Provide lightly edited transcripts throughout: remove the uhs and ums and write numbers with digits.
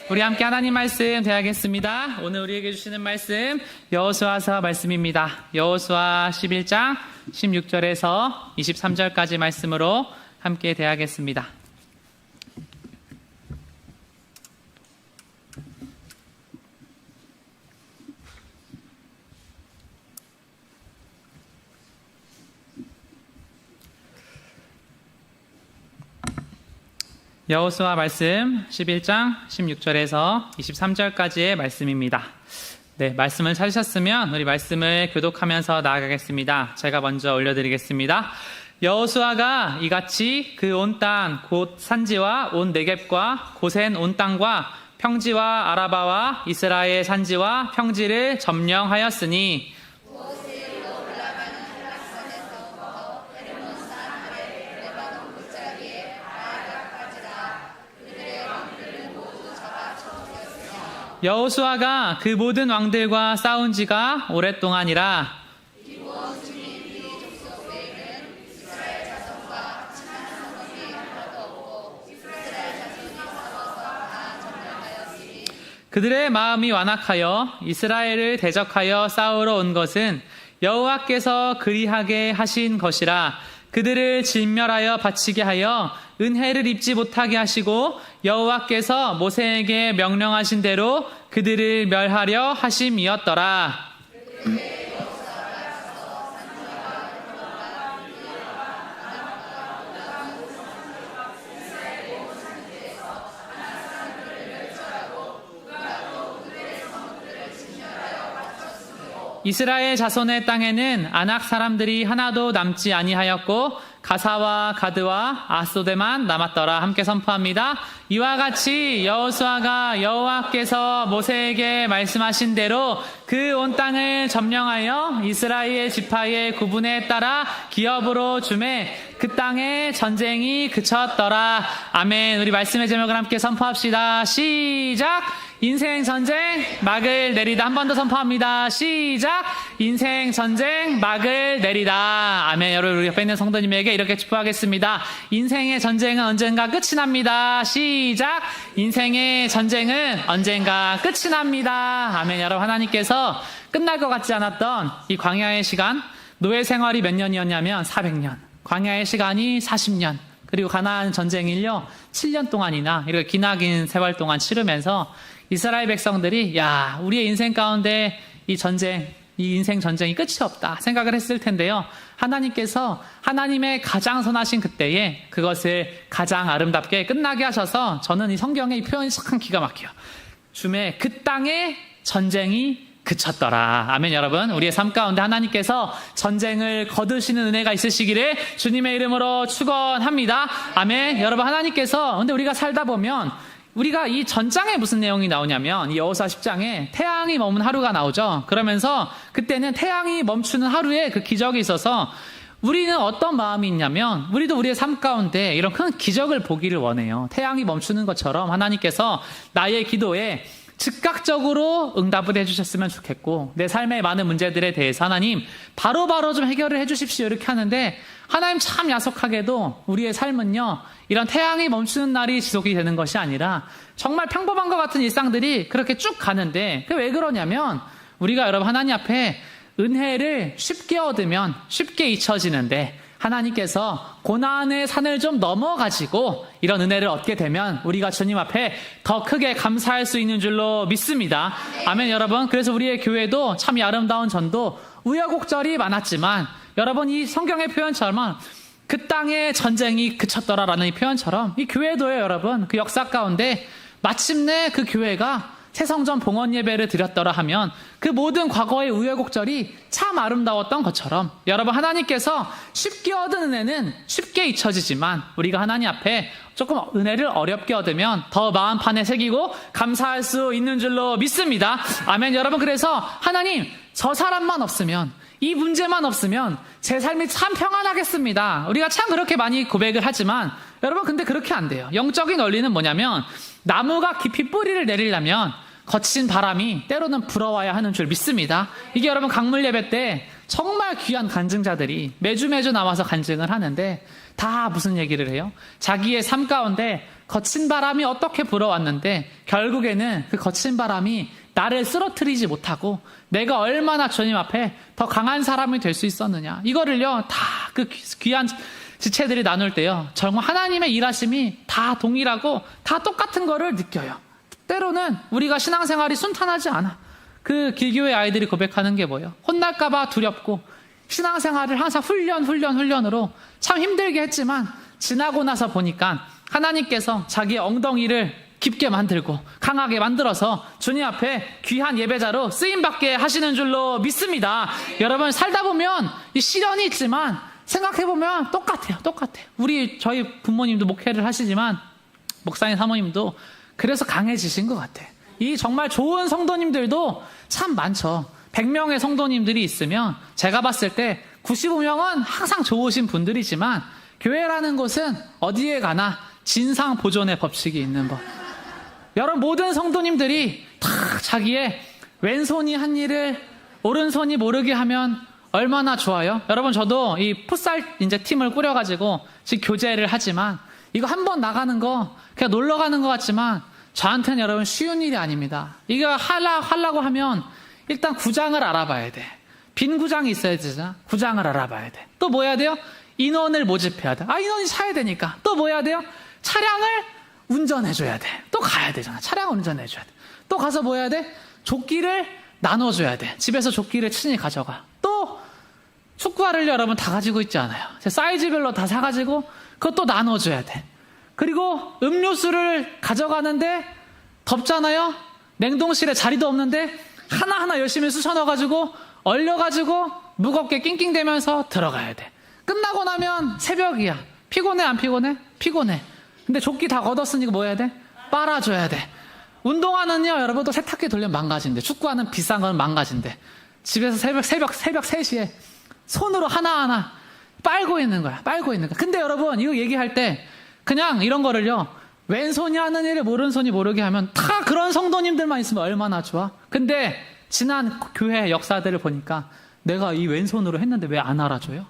우리 함께 하나님 말씀 대하겠습니다. 오늘 우리에게 주시는 말씀 여호수아서 말씀입니다. 여호수아 11장 16절에서 23절까지 말씀으로 함께 대하겠습니다. 여호수아 말씀 11장 16절에서 23절까지의 말씀입니다. 네, 말씀을 찾으셨으면 우리 말씀을 교독하면서 나아가겠습니다. 제가 먼저 올려드리겠습니다. 여호수아가 이같이 그 온 땅 곧 산지와 온 네겝과 고센 온 땅과 평지와 아라바와 이스라엘 산지와 평지를 점령하였으니 여호수아가 그 모든 왕들과 싸운 지가 오랫동안이라. 그들의 마음이 완악하여 이스라엘을 대적하여 싸우러 온 것은 여호와께서 그리하게 하신 것이라. 그들을 진멸하여 바치게 하여 은혜를 입지 못하게 하시고 여호와께서 모세에게 명령하신 대로 그들을 멸하려 하심이었더라. 이스라엘 자손의 땅에는 아낙 사람들이 하나도 남지 아니하였고 가사와 가드와 아소데만 남았더라. 함께 선포합니다. 이와 같이 여호수아가 여호와께서 모세에게 말씀하신 대로 그 온 땅을 점령하여 이스라엘 지파의 구분에 따라 기업으로 주매 그 땅에 전쟁이 그쳤더라. 아멘. 우리 말씀의 제목을 함께 선포합시다. 시작. 인생 전쟁 막을 내리다. 한 번 더 선포합니다. 시작. 인생 전쟁 막을 내리다. 아멘. 여러분 우리 옆에 있는 성도님에게 이렇게 축복하겠습니다. 인생의 전쟁은 언젠가 끝이 납니다. 시작. 인생의 전쟁은 언젠가 끝이 납니다. 아멘. 여러분 하나님께서 끝날 것 같지 않았던 이 광야의 시간, 노예 생활이 몇 년이었냐면 400년, 광야의 시간이 40년, 그리고 가나안 전쟁일요 7년 동안이나 이렇게 기나긴 세월 동안 치르면서 이스라엘 백성들이 야, 우리의 인생 가운데 이 전쟁, 이 인생 전쟁이 끝이 없다 생각을 했을 텐데요. 하나님께서 하나님의 가장 선하신 그때에 그것을 가장 아름답게 끝나게 하셔서 저는 이 성경의 이 표현이 참 기가 막혀요. 주매 그 땅에 전쟁이 그쳤더라. 아멘. 여러분 우리의 삶 가운데 하나님께서 전쟁을 거두시는 은혜가 있으시기를 주님의 이름으로 축원합니다. 아멘. 여러분 하나님께서 근데 우리가 살다 보면 우리가 이 전장에 무슨 내용이 나오냐면 이 여호수아 10장에 태양이 머문 하루가 나오죠. 그러면서 그때는 태양이 멈추는 하루에 그 기적이 있어서 우리는 어떤 마음이 있냐면 우리도 우리의 삶 가운데 이런 큰 기적을 보기를 원해요. 태양이 멈추는 것처럼 하나님께서 나의 기도에 즉각적으로 응답을 해주셨으면 좋겠고 내 삶의 많은 문제들에 대해서 하나님 바로바로 좀 해결을 해주십시오 이렇게 하는데 하나님 참 야속하게도 우리의 삶은요 이런 태양이 멈추는 날이 지속이 되는 것이 아니라 정말 평범한 것 같은 일상들이 그렇게 쭉 가는데 그게 왜 그러냐면 우리가 여러분 하나님 앞에 은혜를 쉽게 얻으면 쉽게 잊혀지는데 하나님께서 고난의 산을 좀 넘어가지고 이런 은혜를 얻게 되면 우리가 주님 앞에 더 크게 감사할 수 있는 줄로 믿습니다. 아멘. 여러분 그래서 우리의 교회도 참 아름다운 전도 우여곡절이 많았지만 여러분 이 성경의 표현처럼 그 땅에 전쟁이 그쳤더라라는 이 표현처럼 이 교회도요 여러분 그 역사 가운데 마침내 그 교회가 새성전 봉헌 예배를 드렸더라 하면 그 모든 과거의 우여곡절이 참 아름다웠던 것처럼 여러분 하나님께서 쉽게 얻은 은혜는 쉽게 잊혀지지만 우리가 하나님 앞에 조금 은혜를 어렵게 얻으면 더 마음판에 새기고 감사할 수 있는 줄로 믿습니다. 아멘. 여러분 그래서 하나님 저 사람만 없으면 이 문제만 없으면 제 삶이 참 평안하겠습니다. 우리가 참 그렇게 많이 고백을 하지만 여러분 근데 그렇게 안 돼요. 영적인 원리는 뭐냐면 나무가 깊이 뿌리를 내리려면 거친 바람이 때로는 불어와야 하는 줄 믿습니다. 이게 여러분 강물 예배 때 정말 귀한 간증자들이 매주 나와서 간증을 하는데 다 무슨 얘기를 해요? 자기의 삶 가운데 거친 바람이 어떻게 불어왔는데 결국에는 그 거친 바람이 나를 쓰러뜨리지 못하고 내가 얼마나 주님 앞에 더 강한 사람이 될 수 있었느냐. 이거를요, 다 그 귀한 지체들이 나눌 때요, 정말 하나님의 일하심이 다 동일하고 다 똑같은 거를 느껴요. 때로는 우리가 신앙생활이 순탄하지 않아. 그 길교회 아이들이 고백하는 게 뭐예요? 혼날까봐 두렵고 신앙생활을 항상 훈련으로 참 힘들게 했지만 지나고 나서 보니까 하나님께서 자기의 엉덩이를 깊게 만들고 강하게 만들어서 주님 앞에 귀한 예배자로 쓰임받게 하시는 줄로 믿습니다. 여러분, 살다 보면 이 시련이 있지만 생각해보면 똑같아요. 저희 부모님도 목회를 하시지만 목사님 사모님도 그래서 강해지신 것 같아. 이 정말 좋은 성도님들도 참 많죠. 100명의 성도님들이 있으면 제가 봤을 때 95명은 항상 좋으신 분들이지만 교회라는 곳은 어디에 가나 진상 보존의 법칙이 있는 법. 여러분, 모든 성도님들이 다 자기의 왼손이 한 일을 오른손이 모르게 하면 얼마나 좋아요? 여러분, 저도 이 풋살 이제 팀을 꾸려가지고 지금 교제를 하지만 이거 한번 나가는 거 그냥 놀러 가는 것 같지만 저한테는 여러분 쉬운 일이 아닙니다. 이거 하려고 하면 일단 구장을 알아봐야 돼. 빈 구장이 있어야 되잖아. 구장을 알아봐야 돼. 또 뭐 해야 돼요? 인원을 모집해야 돼. 인원이 차야 되니까. 또 뭐 해야 돼요? 차량을 운전해줘야 돼. 또 가야 되잖아. 차량을 운전해줘야 돼. 또 가서 뭐 해야 돼? 조끼를 나눠줘야 돼. 집에서 조끼를 친히 가져가. 또 축구화를 여러분 다 가지고 있지 않아요. 사이즈별로 다 사가지고 그것도 나눠줘야 돼. 그리고 음료수를 가져가는데 덥잖아요. 냉동실에 자리도 없는데 하나하나 열심히 쑤셔 넣어가지고 얼려가지고 무겁게 낑낑대면서 들어가야 돼. 끝나고 나면 새벽이야. 피곤해 안 피곤해? 피곤해. 근데 조끼 다 걷었으니까 뭐 해야 돼? 빨아줘야 돼. 운동화는요, 여러분 또 세탁기 돌리면 망가진대. 축구화는 비싼 건 망가진대. 집에서 새벽 3시에 손으로 하나하나 빨고 있는 거야. 근데 여러분, 이거 얘기할 때 그냥 이런 거를요, 왼손이 하는 일을 오른손이 모르게 하면 다 그런 성도님들만 있으면 얼마나 좋아? 근데 지난 교회 역사들을 보니까 내가 이 왼손으로 했는데 왜 안 알아줘요?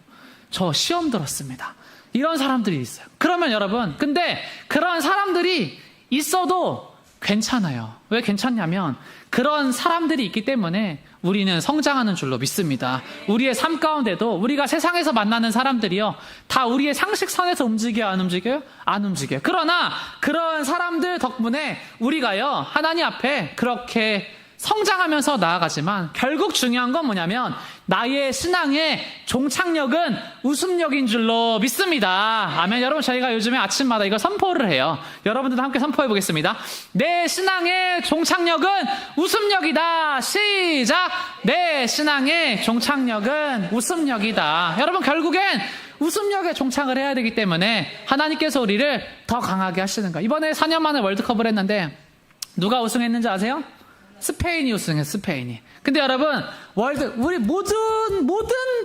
저 시험 들었습니다. 이런 사람들이 있어요. 그러면 여러분, 근데 그런 사람들이 있어도 괜찮아요. 왜 괜찮냐면 그런 사람들이 있기 때문에 우리는 성장하는 줄로 믿습니다. 우리의 삶 가운데도 우리가 세상에서 만나는 사람들이요, 다 우리의 상식선에서 움직여요? 안 움직여요? 안 움직여요. 그러나 그런 사람들 덕분에 우리가요, 하나님 앞에 그렇게 성장하면서 나아가지만 결국 중요한 건 뭐냐면 나의 신앙의 종착역은 웃음역인 줄로 믿습니다. 아멘. 여러분, 저희가 요즘에 아침마다 이걸 선포를 해요. 여러분들도 함께 선포해 보겠습니다. 내 신앙의 종착역은 웃음역이다. 시작. 내 신앙의 종착역은 웃음역이다. 여러분, 결국엔 웃음역에 종착을 해야 되기 때문에 하나님께서 우리를 더 강하게 하시는 거예요. 이번에 4년 만에 월드컵을 했는데 누가 우승했는지 아세요? 스페인이 우승했어요. 스페인이. 근데 여러분, 우리 모든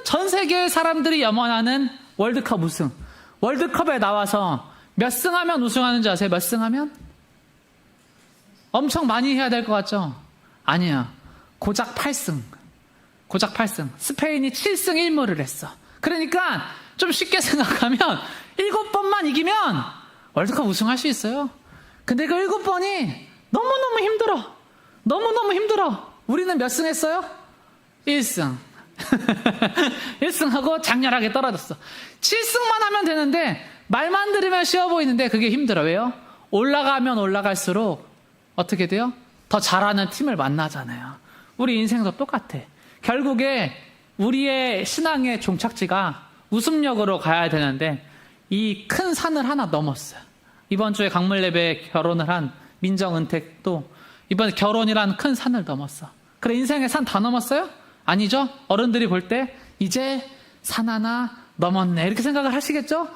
전 세계 사람들이 염원하는 월드컵 우승. 월드컵에 나와서 몇 승하면 우승하는지 아세요? 몇 승하면? 엄청 많이 해야 될 것 같죠? 아니야. 고작 8승. 스페인이 7승 1무를 했어. 그러니까 좀 쉽게 생각하면 7번만 이기면 월드컵 우승할 수 있어요. 근데 그 7번이 너무너무 힘들어. 우리는 몇 승 했어요? 1승. 1승하고 장렬하게 떨어졌어. 7승만 하면 되는데 말만 들으면 쉬워 보이는데 그게 힘들어. 왜요? 올라가면 올라갈수록 어떻게 돼요? 더 잘하는 팀을 만나잖아요. 우리 인생도 똑같아. 결국에 우리의 신앙의 종착지가 웃음역으로 가야 되는데 이 큰 산을 하나 넘었어요. 이번 주에 강물예배 결혼을 한 민정은택도 이번에 결혼이란 큰 산을 넘었어. 그래, 인생의 산 다 넘었어요? 아니죠? 어른들이 볼 때 이제 산 하나 넘었네 이렇게 생각을 하시겠죠?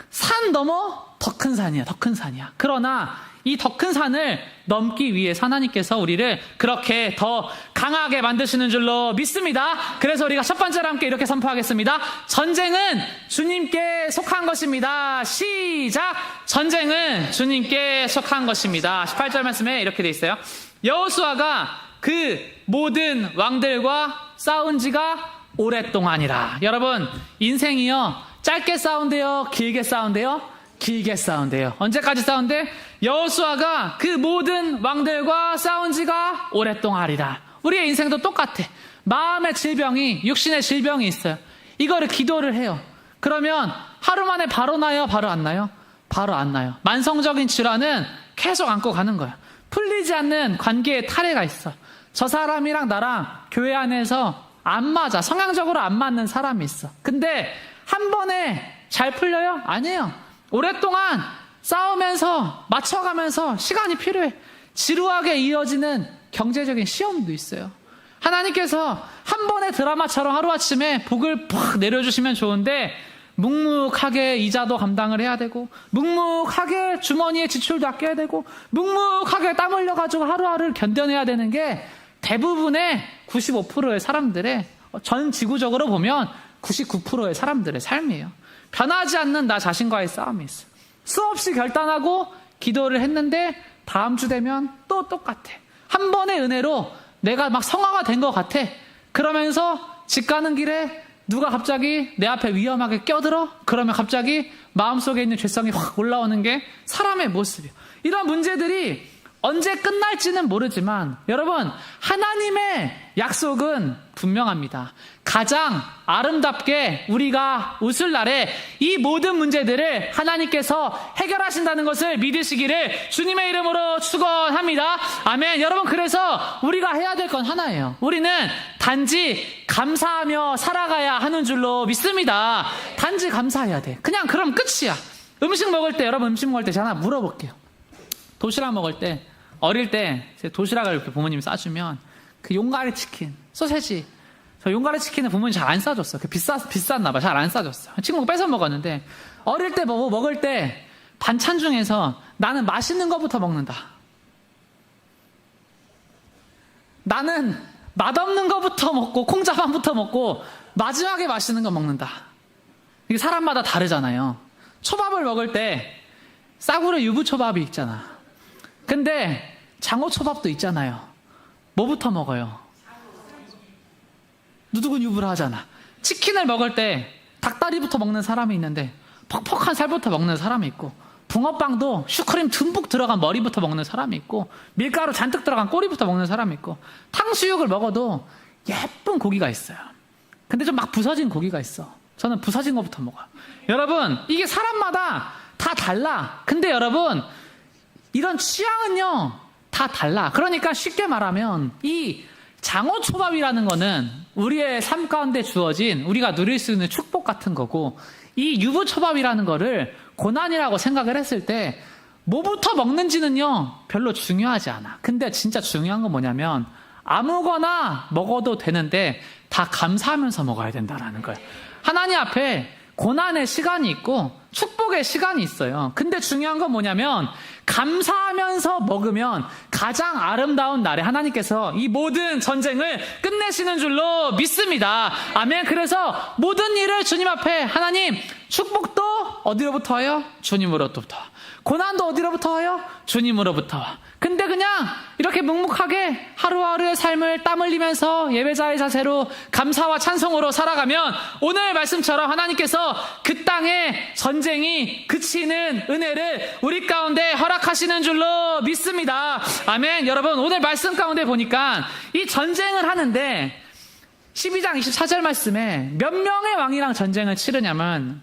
산 넘어 더 큰 산이야. 그러나 이 더 큰 산을 넘기 위해서 하나님께서 우리를 그렇게 더 강하게 만드시는 줄로 믿습니다. 그래서 우리가 첫 번째로 함께 이렇게 선포하겠습니다. 전쟁은 주님께 속한 것입니다. 시작. 전쟁은 주님께 속한 것입니다. 18절 말씀에 이렇게 돼 있어요. 여호수아가 그 모든 왕들과 싸운 지가 오랫동안이라. 여러분, 인생이요, 짧게 싸운대요, 길게 싸운대요? 길게 싸운대요. 언제까지 싸운대? 여호수아가 그 모든 왕들과 싸운 지가 오랫동안이다. 우리의 인생도 똑같아. 마음의 질병이, 육신의 질병이 있어요. 이거를 기도를 해요. 그러면 하루 만에 바로 나요? 바로 안 나요? 바로 안 나요. 만성적인 질환은 계속 안고 가는 거예요. 풀리지 않는 관계에 탈해가 있어. 저 사람이랑 나랑 교회 안에서 안 맞아. 성향적으로 안 맞는 사람이 있어. 근데 한 번에 잘 풀려요? 아니에요. 오랫동안 싸우면서 맞춰가면서 시간이 필요해. 지루하게 이어지는 경제적인 시험도 있어요. 하나님께서 한 번의 드라마처럼 하루아침에 복을 팍 내려주시면 좋은데 묵묵하게 이자도 감당을 해야 되고 묵묵하게 주머니에 지출도 아껴야 되고 묵묵하게 땀 흘려가지고 하루하루를 견뎌내야 되는 게 대부분의 95%의 사람들의, 전 지구적으로 보면 99%의 사람들의 삶이에요. 변하지 않는 나 자신과의 싸움이 있어. 수없이 결단하고 기도를 했는데 다음 주 되면 또 똑같아. 한 번의 은혜로 내가 막 성화가 된 것 같아. 그러면서 집 가는 길에 누가 갑자기 내 앞에 위험하게 껴들어? 그러면 갑자기 마음속에 있는 죄성이 확 올라오는 게 사람의 모습이에요. 이런 문제들이 언제 끝날지는 모르지만 여러분, 하나님의 약속은 분명합니다. 가장 아름답게 우리가 웃을 날에 이 모든 문제들을 하나님께서 해결하신다는 것을 믿으시기를 주님의 이름으로 축원합니다. 아멘. 여러분, 그래서 우리가 해야 될 건 하나예요. 우리는 단지 감사하며 살아가야 하는 줄로 믿습니다. 단지 감사해야 돼. 그냥 그럼 끝이야. 음식 먹을 때, 여러분 음식 먹을 때 제가 하나 물어볼게요. 도시락 먹을 때, 어릴 때 도시락을 이렇게 부모님이 싸주면 그 용가리 치킨, 소세지, 저 용가리 치킨은 부모님이 잘 안 싸줬어. 비쌌나 봐. 잘 안 싸줬어. 친구가 뺏어 먹었는데 어릴 때 뭐 먹을 때 반찬 중에서 나는 맛있는 것부터 먹는다. 나는 맛없는 것부터 먹고 콩자반부터 먹고 마지막에 맛있는 거 먹는다. 이게 사람마다 다르잖아요. 초밥을 먹을 때 싸구려 유부초밥이 있잖아. 근데 장어초밥도 있잖아요. 뭐부터 먹어요? 누구는 유부를 하잖아. 치킨을 먹을 때 닭다리부터 먹는 사람이 있는데 퍽퍽한 살부터 먹는 사람이 있고, 붕어빵도 슈크림 듬뿍 들어간 머리부터 먹는 사람이 있고, 밀가루 잔뜩 들어간 꼬리부터 먹는 사람이 있고, 탕수육을 먹어도 예쁜 고기가 있어요. 근데 좀 막 부서진 고기가 있어. 저는 부서진 것부터 먹어요. 여러분, 이게 사람마다 다 달라. 근데 여러분, 이런 취향은요 다 달라. 그러니까 쉽게 말하면 이 장어초밥이라는 거는 우리의 삶 가운데 주어진 우리가 누릴 수 있는 축복 같은 거고, 이 유부초밥이라는 거를 고난이라고 생각을 했을 때 뭐부터 먹는지는요 별로 중요하지 않아. 근데 진짜 중요한 건 뭐냐면 아무거나 먹어도 되는데 다 감사하면서 먹어야 된다라는 거예요. 하나님 앞에 고난의 시간이 있고 축복의 시간이 있어요. 근데 중요한 건 뭐냐면 감사하면서 먹으면 가장 아름다운 날에 하나님께서 이 모든 전쟁을 끝내시는 줄로 믿습니다. 아멘. 그래서 모든 일을 주님 앞에, 하나님, 축복도 어디로부터 와요? 주님으로부터. 고난도 어디로부터 와요? 주님으로부터 와. 근데 그냥 이렇게 묵묵하게 하루하루의 삶을 땀 흘리면서 예배자의 자세로 감사와 찬송으로 살아가면 오늘 말씀처럼 하나님께서 그 땅의 전쟁이 그치는 은혜를 우리 가운데 허락하시는 줄로 믿습니다. 아멘. 여러분, 오늘 말씀 가운데 보니까 이 전쟁을 하는데 12장 24절 말씀에 몇 명의 왕이랑 전쟁을 치르냐면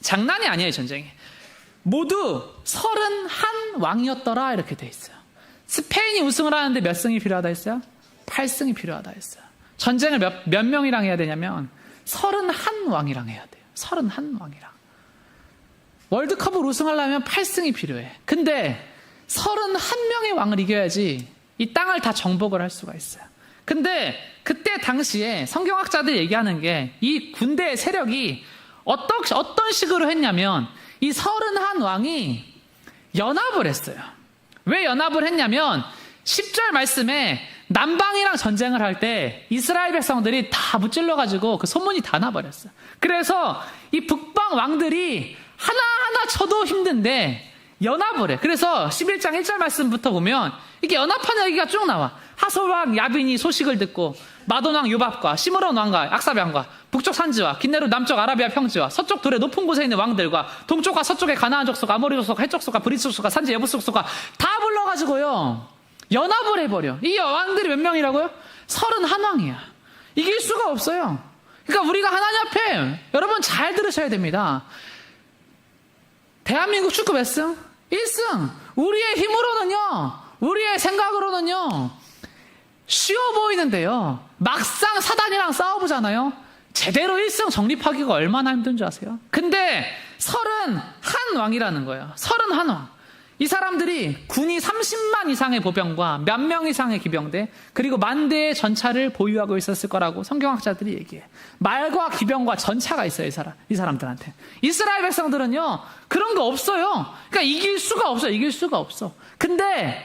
장난이 아니에요. 전쟁이 모두 31왕이었더라 이렇게 돼 있어요. 스페인이 우승을 하는데 몇 승이 필요하다 했어요? 8승이 필요하다 했어요. 전쟁을 몇 명이랑 해야 되냐면 31왕이랑 해야 돼요. 31왕이랑. 월드컵을 우승하려면 8승이 필요해. 근데 31명의 왕을 이겨야지 이 땅을 다 정복을 할 수가 있어요. 근데 그때 당시에 성경학자들 얘기하는 게 이 군대의 세력이 어떤 식으로 했냐면 이 31왕이 연합을 했어요. 왜 연합을 했냐면 10절 말씀에 남방이랑 전쟁을 할 때 이스라엘 백성들이 다 무찔러가지고 그 소문이 다 나버렸어요. 그래서 이 북방 왕들이 하나하나 쳐도 힘든데 연합을 해. 그래서 11장 1절 말씀부터 보면 이게 연합하는 얘기가 쭉 나와. 하솔왕 야빈이 소식을 듣고 마돈왕 요밥과 시므론 왕과 악사비 왕과 북쪽 산지와 긴네로 남쪽 아라비아 평지와 서쪽 돌의 높은 곳에 있는 왕들과 동쪽과 서쪽의 가나안 족속과 아모리 족속과 헷 족속과 브릿 족속과 산지 예부스 족속과 다 불러가지고요 연합을 해버려. 이 왕들이 몇 명이라고요? 31왕이야. 이길 수가 없어요. 그러니까 우리가 하나님 앞에 여러분 잘 들으셔야 됩니다. 대한민국 축구 몇 승? 1승. 우리의 힘으로는요, 우리의 생각으로는요 쉬워 보이는데요, 막상 사단이랑 싸워보잖아요. 제대로 1승 정립하기가 얼마나 힘든 줄 아세요? 근데 31왕이라는 거예요. 31왕. 이 사람들이 군이 30만 이상의 보병과 몇 명 이상의 기병대, 그리고 만 대의 전차를 보유하고 있었을 거라고 성경학자들이 얘기해. 말과 기병과 전차가 있어요, 이 사람들한테. 이스라엘 백성들은요, 그런 거 없어요. 그러니까 이길 수가 없어, 이길 수가 없어. 근데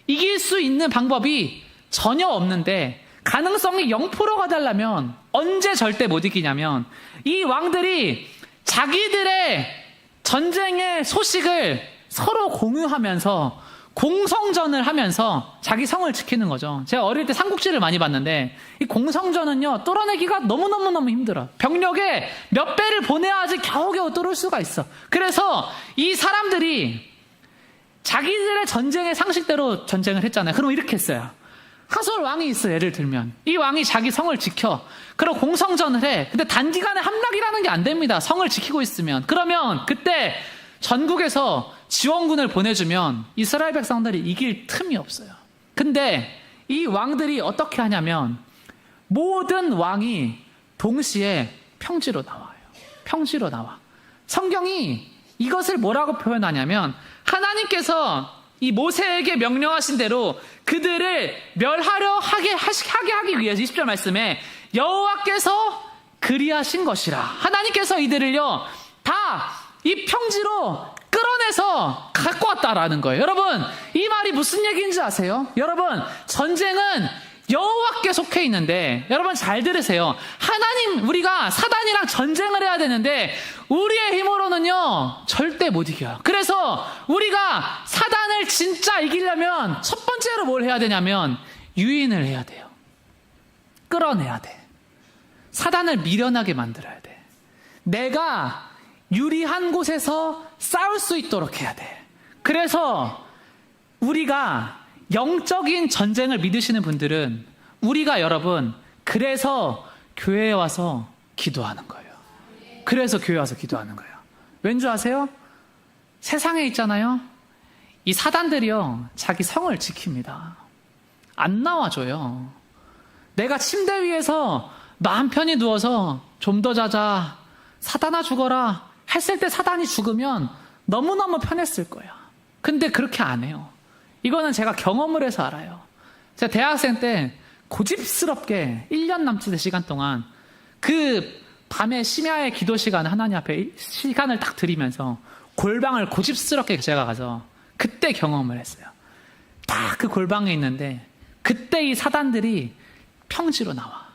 이길 수 있는 방법이 전혀 없는데, 가능성이 0%가 되려면 언제 절대 못 이기냐면, 이 왕들이 자기들의 전쟁의 소식을 서로 공유하면서 공성전을 하면서 자기 성을 지키는 거죠. 제가 어릴 때 삼국지를 많이 봤는데 이 공성전은요 뚫어내기가 너무너무 힘들어. 병력의 몇 배를 보내야지 겨우겨우 뚫을 수가 있어. 그래서 이 사람들이 자기들의 전쟁의 상식대로 전쟁을 했잖아요. 그럼 이렇게 했어요. 하솔 왕이 있어. 예를 들면 이 왕이 자기 성을 지켜. 그럼 공성전을 해. 근데 단기간에 함락이라는 게 안 됩니다. 성을 지키고 있으면. 그러면 그때 전국에서 지원군을 보내주면 이스라엘 백성들이 이길 틈이 없어요. 근데 이 왕들이 어떻게 하냐면 모든 왕이 동시에 평지로 나와요. 평지로 나와. 성경이 이것을 뭐라고 표현하냐면, 하나님께서 이 모세에게 명령하신 대로 그들을 멸하려 하게 하기 위해서 20절 말씀에 여호와께서 그리하신 것이라. 하나님께서 이들을요 다 이 평지로 끌어내서 갖고 왔다라는 거예요. 여러분, 이 말이 무슨 얘기인지 아세요? 여러분, 전쟁은 여호와께 속해 있는데, 여러분 잘 들으세요. 하나님, 우리가 사단이랑 전쟁을 해야 되는데 우리의 힘으로는요 절대 못 이겨요. 그래서 우리가 사단을 진짜 이기려면 첫 번째로 뭘 해야 되냐면 유인을 해야 돼요. 끌어내야 돼. 사단을 미련하게 만들어야 돼. 내가 유리한 곳에서 싸울 수 있도록 해야 돼. 그래서 우리가 영적인 전쟁을 믿으시는 분들은 우리가 여러분 그래서 교회에 와서 기도하는 거예요. 그래서 교회에 와서 기도하는 거예요. 왠 줄 아세요? 세상에 있잖아요, 이 사단들이요 자기 성을 지킵니다. 안 나와줘요. 내가 침대 위에서 마음 편히 누워서 좀 더 자자, 사단아 죽어라 했을 때 사단이 죽으면 너무너무 편했을 거야. 근데 그렇게 안 해요. 이거는 제가 경험을 해서 알아요. 제가 대학생 때 고집스럽게 1년 남짓의 시간 동안 그 밤에 심야의 기도 시간 하나님 앞에 시간을 딱 드리면서 골방을 고집스럽게 제가 가서 그때 경험을 했어요. 딱 그 골방에 있는데 그때 이 사단들이 평지로 나와.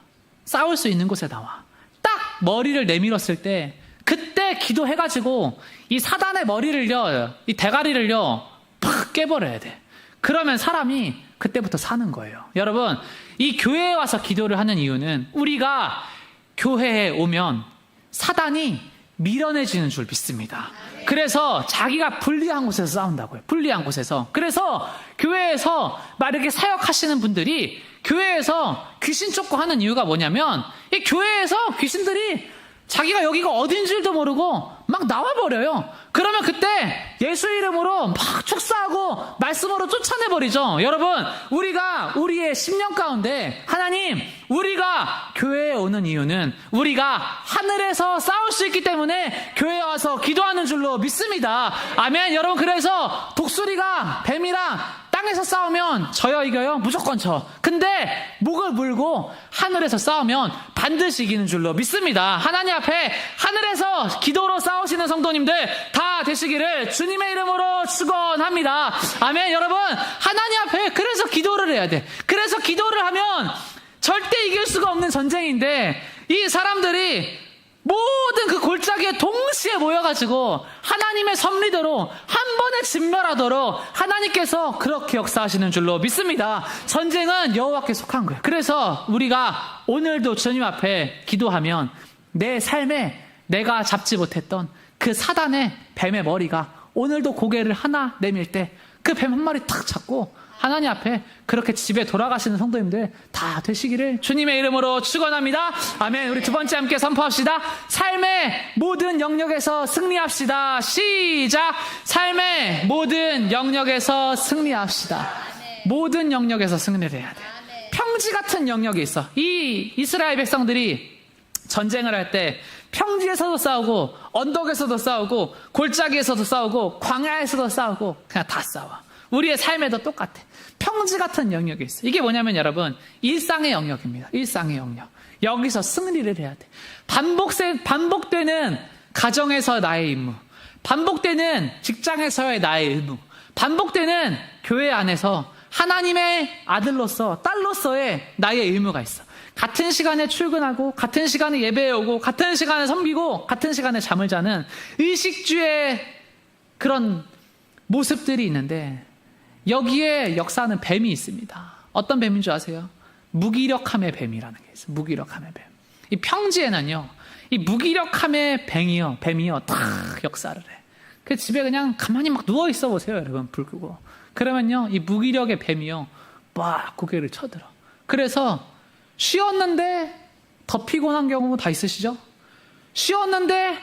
싸울 수 있는 곳에 나와. 딱 머리를 내밀었을 때 그때 기도해가지고 이 사단의 머리를요, 이 대가리를요 팍 깨버려야 돼. 그러면 사람이 그때부터 사는 거예요. 여러분, 이 교회에 와서 기도를 하는 이유는 우리가 교회에 오면 사단이 밀어내지는 줄 믿습니다. 그래서 자기가 불리한 곳에서 싸운다고요. 불리한 곳에서. 그래서 교회에서 막 이렇게 사역하시는 분들이 교회에서 귀신 쫓고 하는 이유가 뭐냐면, 이 교회에서 귀신들이 자기가 여기가 어딘 줄도 모르고 막 나와버려요. 그러면 그때 예수 이름으로 막 축사하고 말씀으로 쫓아내버리죠. 여러분, 우리가 우리의 10년 가운데 하나님, 우리가 교회에 오는 이유는 우리가 하늘에서 싸울 수 있기 때문에 교회에 와서 기도하는 줄로 믿습니다. 아멘. 여러분, 그래서 독수리가 뱀이랑 땅에서 싸우면 져요, 이겨요? 무조건 져. 근데 목을 물고 하늘에서 싸우면 반드시 이기는 줄로 믿습니다. 하나님 앞에 하늘에서 기도로 싸우시는 성도님들 다 되시기를 주님의 이름으로 축원합니다. 아멘. 여러분, 하나님 앞에 그래서 기도를 해야 돼. 그래서 기도를 하면 절대 이길 수가 없는 전쟁인데 이 사람들이 모든 그 골짜기에 동시에 모여가지고 하나님의 섭리대로 한 번에 진멸하도록 하나님께서 그렇게 역사하시는 줄로 믿습니다. 전쟁은 여호와께 속한 거예요. 그래서 우리가 오늘도 주님 앞에 기도하면 내 삶에 내가 잡지 못했던 그 사단의 뱀의 머리가 오늘도 고개를 하나 내밀 때 그 뱀 한 마리 탁 잡고 하나님 앞에 그렇게 집에 돌아가시는 성도님들 다 되시기를 주님의 이름으로 축원합니다. 아멘. 우리 두 번째 함께 선포합시다. 삶의 모든 영역에서 승리합시다. 시작. 삶의 모든 영역에서 승리합시다. 모든 영역에서 승리를 해야 돼. 평지 같은 영역이 있어. 이 이스라엘 백성들이 전쟁을 할 때 평지에서도 싸우고 언덕에서도 싸우고 골짜기에서도 싸우고 광야에서도 싸우고 그냥 다 싸워. 우리의 삶에도 똑같아. 평지 같은 영역이 있어. 이게 뭐냐면 여러분 일상의 영역입니다. 일상의 영역. 여기서 승리를 해야 돼. 반복되는 가정에서 나의 임무, 반복되는 직장에서의 나의 의무, 반복되는 교회 안에서 하나님의 아들로서 딸로서의 나의 의무가 있어. 같은 시간에 출근하고 같은 시간에 예배에 오고 같은 시간에 섬기고 같은 시간에 잠을 자는 의식주의 그런 모습들이 있는데 여기에 역사하는 뱀이 있습니다. 어떤 뱀인 줄 아세요? 무기력함의 뱀이라는 게 있어요. 무기력함의 뱀. 이 평지에는요, 이 무기력함의 뱀이요, 딱 역사를 해. 그 집에 그냥 가만히 막 누워 있어 보세요, 여러분. 불 끄고. 그러면요, 이 무기력의 뱀이요, 막 고개를 쳐들어. 그래서 쉬었는데 더 피곤한 경우 다 있으시죠? 쉬었는데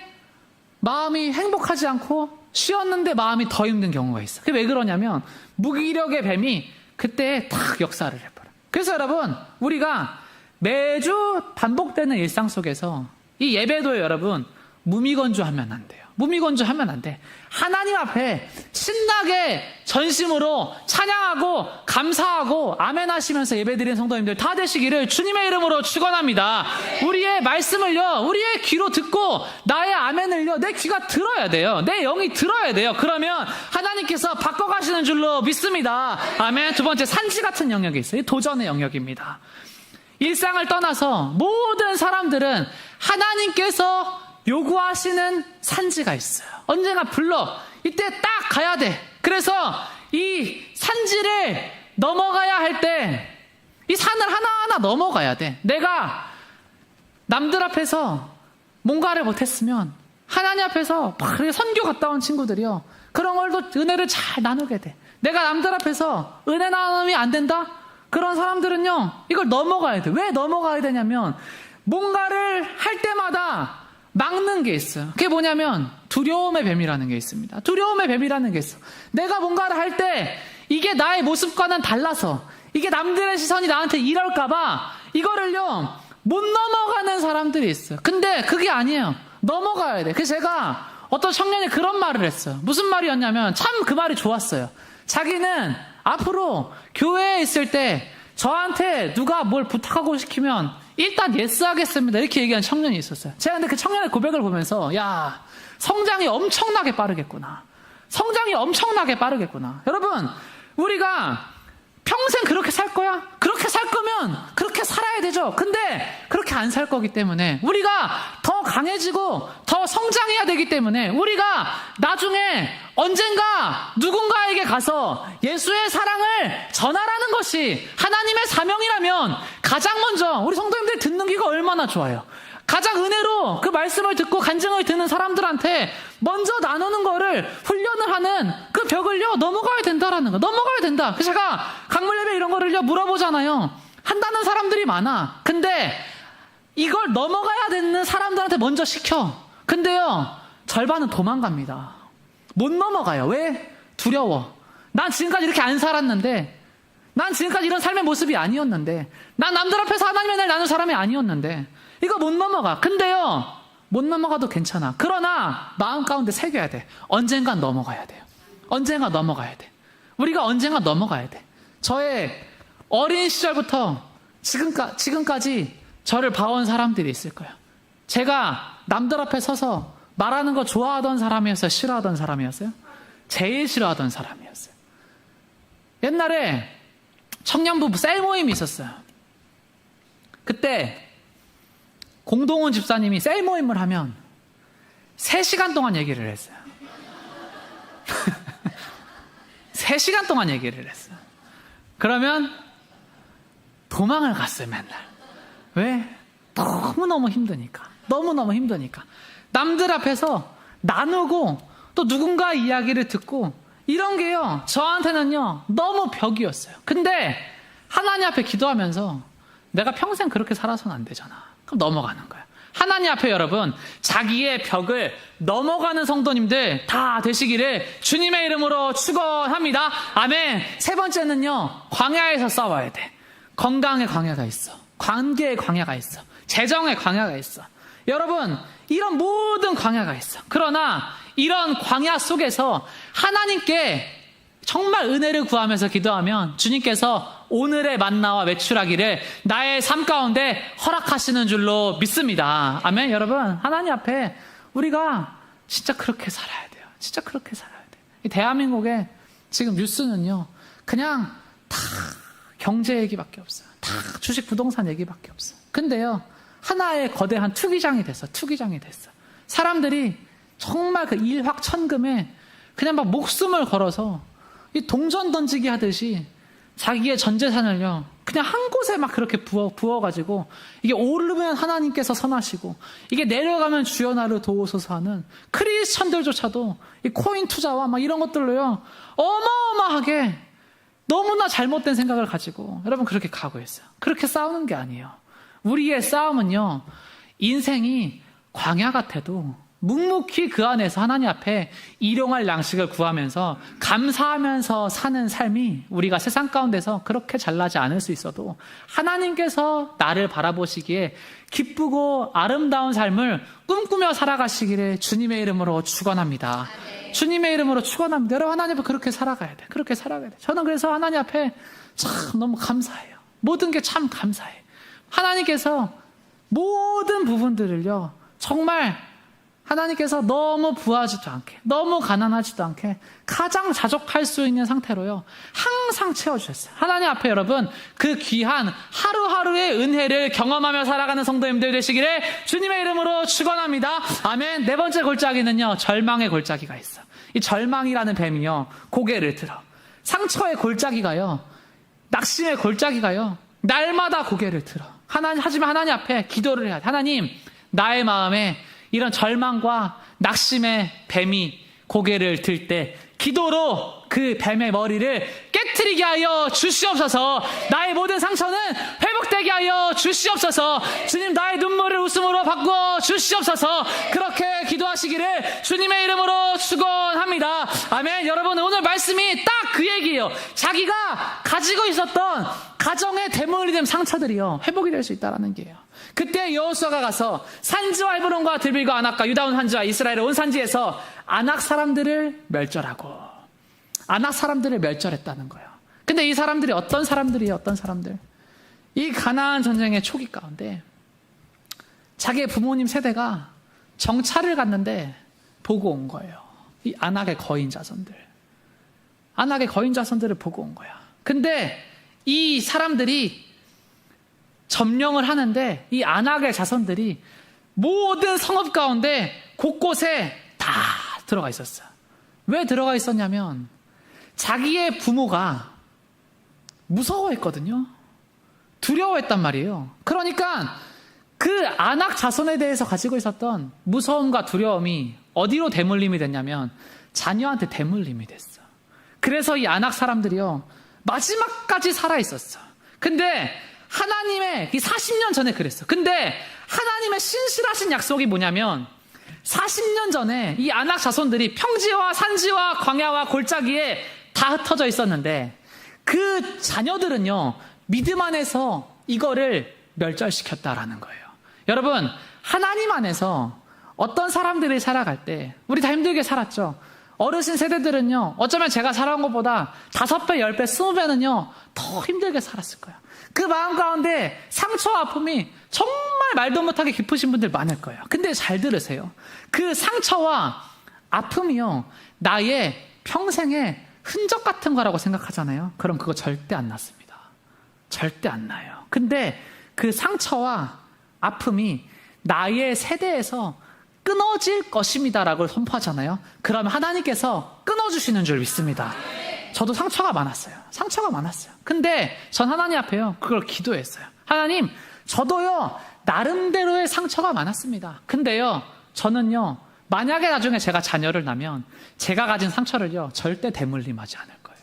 마음이 행복하지 않고 쉬었는데 마음이 더 힘든 경우가 있어. 그게 왜 그러냐면 무기력의 뱀이 그때 딱 역사를 해버려. 그래서 여러분 우리가 매주 반복되는 일상 속에서 이 예배도 여러분 무미건조하면 안 돼요. 무미건조하면 안 돼. 하나님 앞에 신나게 전심으로 찬양하고 감사하고 아멘 하시면서 예배드리는 성도님들 다 되시기를 주님의 이름으로 축원합니다. 우리의 말씀을요, 우리의 귀로 듣고 나의 아멘을요, 내 귀가 들어야 돼요. 내 영이 들어야 돼요. 그러면 하나님께서 바꿔가시는 줄로 믿습니다. 아멘. 두 번째, 산지 같은 영역이 있어요. 도전의 영역입니다. 일상을 떠나서 모든 사람들은 하나님께서 요구하시는 산지가 있어요. 언젠가 불러. 이때 딱 가야 돼. 그래서 이 산지를 넘어가야 할 때 이 산을 하나하나 넘어가야 돼. 내가 남들 앞에서 뭔가를 못했으면 하나님 앞에서 막 선교 갔다 온 친구들이요, 그런 걸도 은혜를 잘 나누게 돼. 내가 남들 앞에서 은혜 나눔이 안 된다? 그런 사람들은요, 이걸 넘어가야 돼. 왜 넘어가야 되냐면 뭔가를 할 때마다 막는 게 있어요. 그게 뭐냐면 두려움의 뱀이라는 게 있습니다. 두려움의 뱀이라는 게 있어. 내가 뭔가를 할 때 이게 나의 모습과는 달라서 이게 남들의 시선이 나한테 이럴까봐 이거를요 못 넘어가는 사람들이 있어요. 근데 그게 아니에요. 넘어가야 돼. 그래서 제가 어떤 청년이 그런 말을 했어요. 무슨 말이었냐면 참 그 말이 좋았어요. 자기는 앞으로 교회에 있을 때 저한테 누가 뭘 부탁하고 시키면 일단 예스 하겠습니다. 이렇게 얘기한 청년이 있었어요. 제가 근데 그 청년의 고백을 보면서 야, 성장이 엄청나게 빠르겠구나. 성장이 엄청나게 빠르겠구나. 여러분, 우리가 평생 그렇게 살 거야? 그렇게 살 거면 그렇게 살아야 되죠. 근데 그렇게 안 살 거기 때문에 우리가 더 강해지고 더 성장해야 되기 때문에 우리가 나중에 언젠가 누군가에게 가서 예수의 사랑을 전하라는 것이 하나님의 사명이라면 가장 먼저 우리 성도님들이 듣는 귀가 얼마나 좋아요. 가장 은혜로 그 말씀을 듣고 간증을 듣는 사람들한테 먼저 나누는 거를 훈련을 하는 그 벽을요 넘어가야 된다라는 거. 넘어가야 된다. 그래서 제가 강물예배 이런 거를요 물어보잖아요. 한다는 사람들이 많아. 근데 이걸 넘어가야 되는 사람들한테 먼저 시켜. 근데요 절반은 도망갑니다. 못 넘어가요. 왜? 두려워. 난 지금까지 이렇게 안 살았는데, 난 지금까지 이런 삶의 모습이 아니었는데, 난 남들 앞에서 하나님의 날 나눈 사람이 아니었는데 이거 못 넘어가. 근데요 못 넘어가도 괜찮아. 그러나 마음 가운데 새겨야 돼. 언젠간 넘어가야 돼요. 언젠가 넘어가야 돼. 우리가 언젠가 넘어가야 돼. 저의 어린 시절부터 지금까지 저를 봐온 사람들이 있을 거예요. 제가 남들 앞에 서서 말하는 거 좋아하던 사람이었어요? 싫어하던 사람이었어요? 제일 싫어하던 사람이었어요. 옛날에 청년부 셀 모임이 있었어요. 그때 공동원 집사님이 셀 모임을 하면 3시간 동안 얘기를 했어요. 3시간 동안 얘기를 했어요. 그러면 도망을 갔어요, 맨날. 왜? 너무너무 힘드니까. 너무너무 힘드니까. 남들 앞에서 나누고 또 누군가 이야기를 듣고 이런 게요, 저한테는요, 너무 벽이었어요. 근데 하나님 앞에 기도하면서 내가 평생 그렇게 살아서는 안 되잖아. 그럼 넘어가는 거야. 하나님 앞에 여러분, 자기의 벽을 넘어가는 성도님들 다 되시기를 주님의 이름으로 축원합니다. 아멘. 3번째는요, 광야에서 싸워야 돼. 건강의 광야가 있어. 관계의 광야가 있어. 재정의 광야가 있어. 여러분, 이런 모든 광야가 있어. 그러나 이런 광야 속에서 하나님께 정말 은혜를 구하면서 기도하면 주님께서 오늘의 만나와 외출하기를 나의 삶 가운데 허락하시는 줄로 믿습니다. 아멘. 여러분, 하나님 앞에 우리가 진짜 그렇게 살아야 돼요. 진짜 그렇게 살아야 돼요. 이 대한민국의 지금 뉴스는요, 그냥 다 경제 얘기밖에 없어요. 다 주식 부동산 얘기밖에 없어요. 근데요, 하나의 거대한 투기장이 됐어. 투기장이 됐어. 사람들이 정말 그 일확천금에 그냥 막 목숨을 걸어서 이 동전 던지기 하듯이 자기의 전 재산을요, 그냥 한 곳에 막 그렇게 부어가지고, 이게 오르면 하나님께서 선하시고, 이게 내려가면 주여 나를 도우소서 하는 크리스천들조차도 이 코인 투자와 막 이런 것들로요, 어마어마하게 너무나 잘못된 생각을 가지고 여러분 그렇게 가고 있어요. 그렇게 싸우는 게 아니에요. 우리의 싸움은요, 인생이 광야 같아도 묵묵히 그 안에서 하나님 앞에 일용할 양식을 구하면서 감사하면서 사는 삶이, 우리가 세상 가운데서 그렇게 잘나지 않을 수 있어도 하나님께서 나를 바라보시기에 기쁘고 아름다운 삶을 꿈꾸며 살아가시기를 주님의 이름으로 축원합니다. 주님의 이름으로 축원합니다. 여러분, 하나님 앞에 그렇게 살아가야 돼. 그렇게 살아가야 돼. 저는 그래서 하나님 앞에 참 너무 감사해요. 모든 게 참 감사해. 하나님께서 모든 부분들을요, 정말 하나님께서 너무 부하지도 않게, 너무 가난하지도 않게 가장 자족할 수 있는 상태로요, 항상 채워주셨어요. 하나님 앞에 여러분, 그 귀한 하루하루의 은혜를 경험하며 살아가는 성도님들 되시기를 주님의 이름으로 축원합니다. 아멘. 4번째 골짜기는요, 절망의 골짜기가 있어. 이 절망이라는 뱀이요, 고개를 들어. 상처의 골짜기가요, 낙심의 골짜기가요, 날마다 고개를 들어. 하지만 하나님 앞에 기도를 해야 돼. 하나님, 나의 마음에 이런 절망과 낙심의 뱀이 고개를 들 때 기도로 그 뱀의 머리를 깨트리게 하여 주시옵소서. 나의 모든 상처는 회복되게 하여 주시옵소서. 주님, 나의 눈물을 웃음으로 바꾸어 주시옵소서. 그렇게 기도하시기를 주님의 이름으로 축원합니다. 아멘. 여러분, 오늘 말씀이 딱 그 얘기예요. 자기가 가지고 있었던 가정의 대물이 된 상처들이요, 회복이 될 수 있다는 게요. 그때 여호수아가 가서 산지와 헤브론과 들빌과 아낙과 유다 온 산지와 이스라엘의 온 산지에서 아낙 사람들을 멸절하고, 아낙 사람들을 멸절했다는 거예요. 근데 이 사람들이 어떤 사람들이에요? 어떤 사람들? 이 가나안 전쟁의 초기 가운데 자기의 부모님 세대가 정찰을 갔는데 보고 온 거예요. 이 아낙의 거인 자손들, 아낙의 거인 자손들을 보고 온 거야. 근데 이 사람들이 점령을 하는데 이 아낙의 자손들이 모든 성읍 가운데 곳곳에 다 들어가 있었어요. 왜 들어가 있었냐면 자기의 부모가 무서워했거든요. 두려워했단 말이에요. 그러니까 그 아낙 자손에 대해서 가지고 있었던 무서움과 두려움이 어디로 대물림이 됐냐면 자녀한테 대물림이 됐어. 그래서 이 아낙 사람들이요, 마지막까지 살아있었어. 근데 하나님의 이 40년 전에 그랬어. 근데 하나님의 신실하신 약속이 뭐냐면 40년 전에 이 아낙 자손들이 평지와 산지와 광야와 골짜기에 다 흩어져 있었는데 그 자녀들은요, 믿음 안에서 이거를 멸절시켰다라는 거예요. 여러분, 하나님 안에서 어떤 사람들이 살아갈 때 우리 다 힘들게 살았죠. 어르신 세대들은요, 어쩌면 제가 살아온 것보다 5배, 10배, 20배는요 더 힘들게 살았을 거예요. 그 마음 가운데 상처와 아픔이 정말 말도 못하게 깊으신 분들 많을 거예요. 근데 잘 들으세요. 그 상처와 아픔이요, 나의 평생의 흔적 같은 거라고 생각하잖아요. 그럼 그거 절대 안 났습니다. 절대 안 나요. 근데 그 상처와 아픔이 나의 세대에서 끊어질 것입니다라고 선포하잖아요. 그러면 하나님께서 끊어주시는 줄 믿습니다. 저도 상처가 많았어요. 근데 전 하나님 앞에요, 그걸 기도했어요. 하나님, 저도요 나름대로의 상처가 많았습니다. 근데요 저는요, 만약에 나중에 제가 자녀를 낳으면 제가 가진 상처를요 절대 대물림하지 않을 거예요.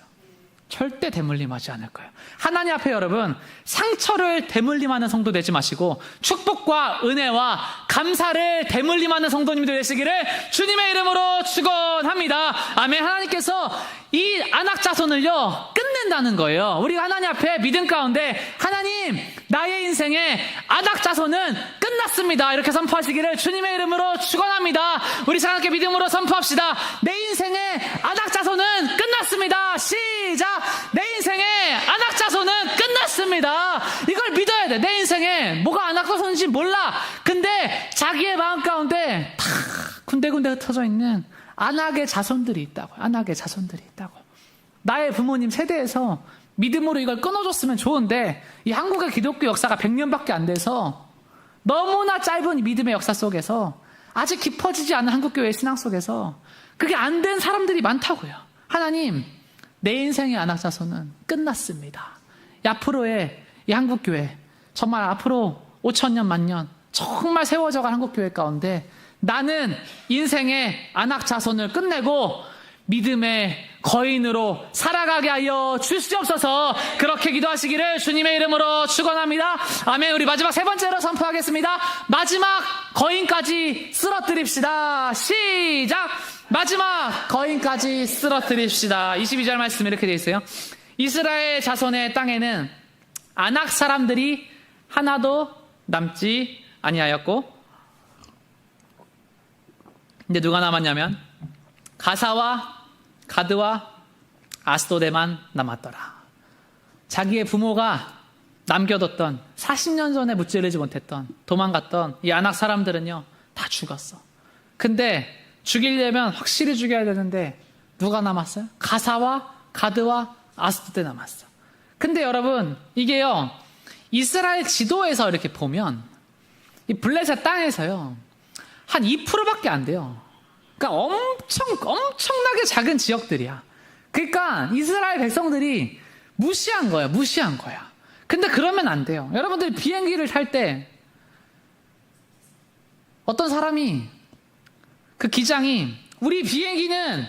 절대 대물림하지 않을 거예요. 하나님 앞에 여러분, 상처를 대물림하는 성도 되지 마시고 축복과 은혜와 감사를 대물림하는 성도님들 되시기를 주님의 이름으로 축원합니다. 아멘. 하나님께서 이 안악 자손을요 끝낸다는 거예요. 우리가 하나님 앞에 믿음 가운데, 하나님, 나의 인생의 안악 자손은 끝났습니다, 이렇게 선포하시기를 주님의 이름으로 축원합니다. 우리 함께 믿음으로 선포합시다. 내 인생의 안악 자손은 끝났습니다. 시작. 내 인생의 안악 자손은 끝났습니다. 이걸 믿어야 돼. 내 인생에 뭐가 안악 자손인지 몰라. 근데 자기의 마음 가운데 다 군데군데 흩어져 있는 안악의 자손들이 있다고. 나의 부모님 세대에서 믿음으로 이걸 끊어줬으면 좋은데, 이 한국의 기독교 역사가 100년밖에 안 돼서 너무나 짧은 믿음의 역사 속에서, 아직 깊어지지 않은 한국교회의 신앙 속에서 그게 안 된 사람들이 많다고요. 하나님, 내 인생의 안악 자손은 끝났습니다. 앞으로의 이 한국교회, 정말 앞으로 5,000년, 만년 정말 세워져갈 한국교회 가운데 나는 인생의 안악 자손을 끝내고 믿음의 거인으로 살아가게 하여 주시옵소서. 그렇게 기도하시기를 주님의 이름으로 축원합니다. 아멘. 우리 마지막 세 번째로 선포하겠습니다. 마지막 거인까지 쓰러뜨립시다. 시작. 마지막 거인까지 쓰러뜨립시다. 22절 말씀 이렇게 되어 있어요. 이스라엘 자손의 땅에는 아낙 사람들이 하나도 남지 아니하였고, 근데 누가 남았냐면 가사와 가드와 아스도데만 남았더라. 자기의 부모가 남겨뒀던, 40년 전에 무찌르지 못했던, 도망갔던 이 아낙 사람들은요 다 죽었어. 근데 죽이려면 확실히 죽여야 되는데 누가 남았어요? 가사와 가드와 아스도데 남았어. 근데 여러분, 이게요 이스라엘 지도에서 이렇게 보면 이 블레셋 땅에서요 한 2%밖에 안 돼요. 그러니까 엄청나게 작은 지역들이야. 그러니까 이스라엘 백성들이 무시한 거야. 근데 그러면 안 돼요. 여러분들이 비행기를 탈 때 어떤 사람이, 그 기장이, 우리 비행기는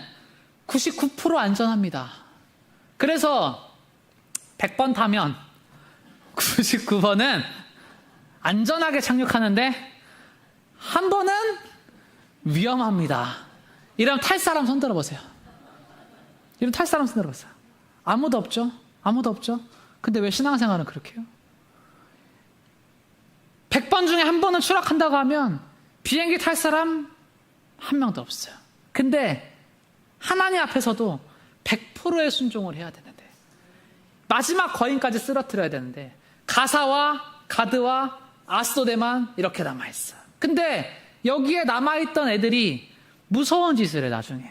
99% 안전합니다. 그래서 100번 타면 99번은 안전하게 착륙하는데 한 번은 위험합니다. 이러면 탈 사람 손 들어보세요. 아무도 없죠? 근데 왜 신앙생활은 그렇게 해요? 100번 중에 한 번은 추락한다고 하면 비행기 탈 사람 한 명도 없어요. 근데 하나님 앞에서도 100%의 순종을 해야 되는데, 마지막 거인까지 쓰러뜨려야 되는데 가사와 가드와 아스도데만 이렇게 남아있어. 근데 여기에 남아있던 애들이 무서운 짓을 해. 나중에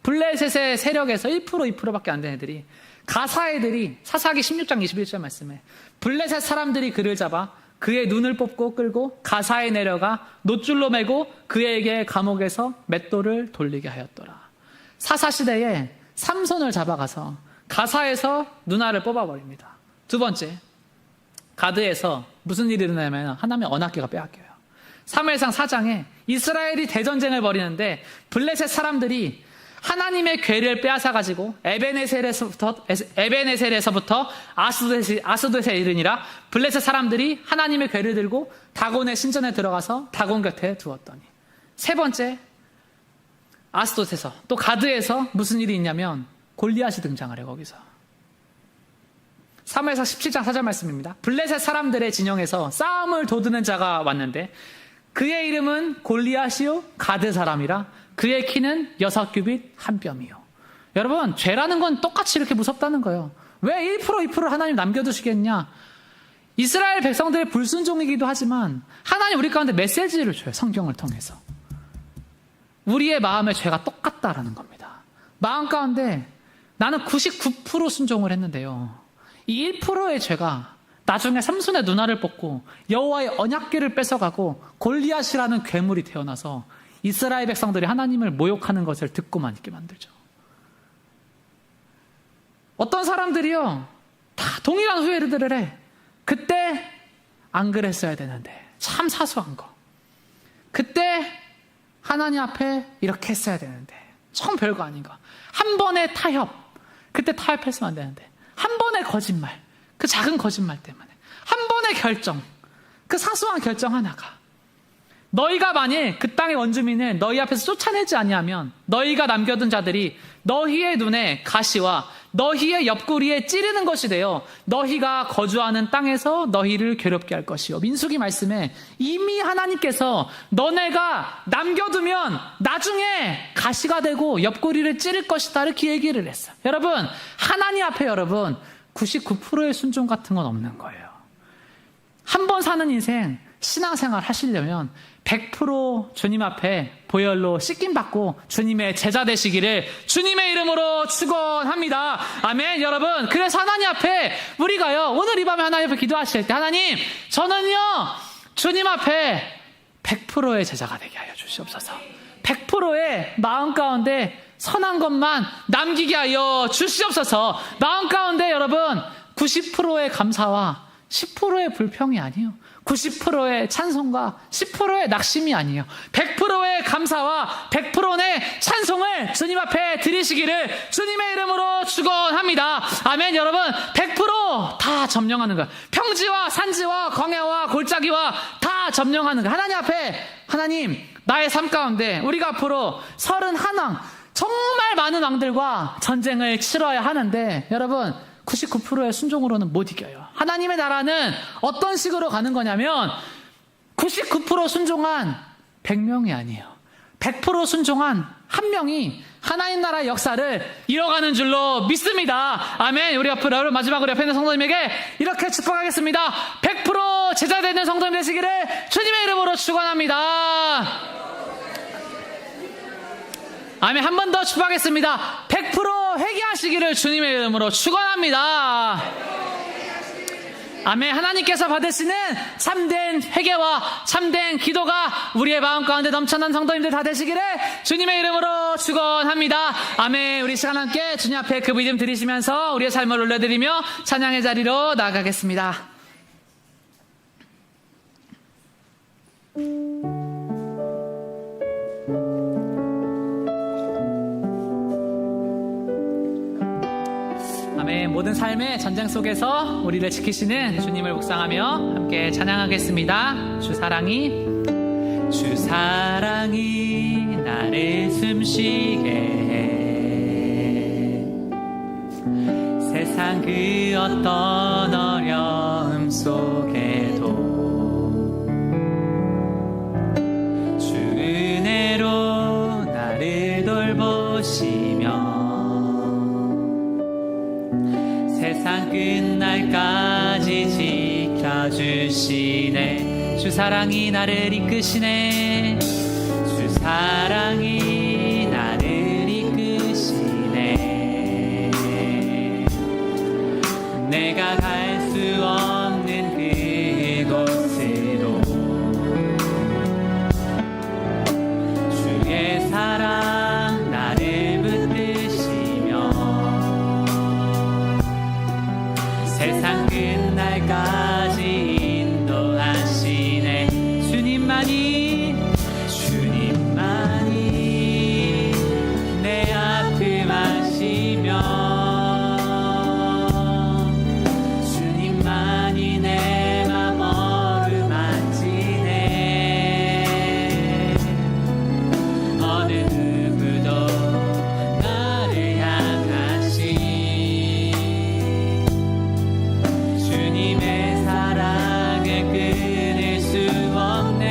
블레셋의 세력에서 1%, 2%밖에 안 된 애들이, 가사 애들이, 사사기 16장 21절 말씀에 블레셋 사람들이 그를 잡아 그의 눈을 뽑고 끌고 가사에 내려가 노줄로 매고 그에게 감옥에서 맷돌을 돌리게 하였더라. 사사시대에 삼손을 잡아가서 가사에서 누나를 뽑아버립니다. 두 번째, 가드에서 무슨 일이 일어나냐면 하나님의 언약궤가 빼앗겨요. 사무엘상 4장에 이스라엘이 대전쟁을 벌이는데 블레셋 사람들이 하나님의 궤를 빼앗아가지고 에베네셀에서부터 아스돗에 이르니라 블레셋 사람들이 하나님의 궤를 들고 다곤의 신전에 들어가서 다곤 곁에 두었더니. 세 번째, 아스돗에서, 또 가드에서 무슨 일이 있냐면 골리앗이 등장을 해요. 거기서 사무엘상 17장 4절 말씀입니다. 블레셋 사람들의 진영에서 싸움을 도드는 자가 왔는데 그의 이름은 골리앗이요 가드 사람이라 그의 키는 6규빗 한 뼘이요. 여러분, 죄라는 건 똑같이 이렇게 무섭다는 거예요. 왜 1%, 2%를 하나님 남겨두시겠냐? 이스라엘 백성들의 불순종이기도 하지만 하나님 우리 가운데 메시지를 줘요. 성경을 통해서. 우리의 마음의 죄가 똑같다라는 겁니다. 마음 가운데 나는 99% 순종을 했는데요, 이 1%의 죄가 나중에 삼손의 누나를 뽑고 여호와의 언약궤를 뺏어가고 골리앗이라는 괴물이 태어나서 이스라엘 백성들이 하나님을 모욕하는 것을 듣고만 있게 만들죠. 어떤 사람들이요, 다 동일한 후회들을 해. 그때 안 그랬어야 되는데, 참 사소한 거. 그때 하나님 앞에 이렇게 했어야 되는데, 참 별거 아닌 거. 한 번의 타협, 그때 타협했으면 안 되는데, 한 번의 거짓말, 그 작은 거짓말 때문에, 한 번의 결정, 그 사소한 결정 하나가, 너희가 만일 그 땅의 원주민을 너희 앞에서 쫓아내지 아니하면 너희가 남겨둔 자들이 너희의 눈에 가시와 너희의 옆구리에 찌르는 것이 되어 너희가 거주하는 땅에서 너희를 괴롭게 할 것이요. 민수기 말씀에 이미 하나님께서 너네가 남겨두면 나중에 가시가 되고 옆구리를 찌를 것이다 이렇게 얘기를 했어요. 여러분, 하나님 앞에 여러분 99%의 순종 같은 건 없는 거예요. 한 번 사는 인생 신앙생활 하시려면 100% 주님 앞에 보혈로 씻김받고 주님의 제자 되시기를 주님의 이름으로 축원합니다. 아멘. 여러분, 그래서 하나님 앞에 우리가요, 오늘 이 밤에 하나님 앞에 기도하실 때, 하나님, 저는요 주님 앞에 100%의 제자가 되게 하여 주시옵소서. 100%의 마음 가운데 선한 것만 남기게 하여 주시옵소서. 마음 가운데 여러분 90%의 감사와 10%의 불평이 아니에요. 90%의 찬송과 10%의 낙심이 아니에요. 100%의 감사와 100%의 찬송을 주님 앞에 드리시기를 주님의 이름으로 축원합니다. 아멘. 여러분, 100% 다 점령하는 거예요. 평지와 산지와 광야와 골짜기와 다 점령하는 거예요. 하나님 앞에, 하나님, 나의 삶 가운데 우리가 앞으로 31왕, 정말 많은 왕들과 전쟁을 치러야 하는데, 여러분, 99%의 순종으로는 못 이겨요. 하나님의 나라는 어떤 식으로 가는 거냐면 99% 순종한 100명이 아니에요. 100% 순종한 한 명이 하나님 나라의 역사를 이뤄가는 줄로 믿습니다. 아멘. 우리 앞으로 마지막으로 옆에 있는 성도님에게 이렇게 축복하겠습니다. 100% 제자 되는 성도님 되시기를 주님의 이름으로 축원합니다. 아멘. 한 번 더 축복하겠습니다. 100% 회개하시기를 주님의 이름으로 축원합니다. 아멘. 하나님께서 받으시는 참된 회개와 참된 기도가 우리의 마음 가운데 넘쳐난 성도님들 다 되시기를 주님의 이름으로 축원합니다. 아멘. 우리 시간 함께 주님 앞에 그 믿음 드리시면서 우리의 삶을 올려드리며 찬양의 자리로 나아가겠습니다. 모든 삶의 전쟁 속에서 우리를 지키시는 주님을 묵상하며 함께 찬양하겠습니다. 주 사랑이 나를 숨쉬게 해. 세상 그 어떤 어려움 속에도 주 은혜로 나를 돌보시며 세상 끝날까지 지켜주시네. 주 사랑이 나를 이끄시네. 주 사랑이 나를 이끄시네. 내가 갈 수 없는 그곳으로 주의 사랑 나를 붙드시며 세상 끝날까지 인도하시네. 주님만이 내 아픔 아시며 주님만이 내 맘 어루만지네. 어느 누구도 나를 향하시 주님의 사랑을 끊을 수 없네.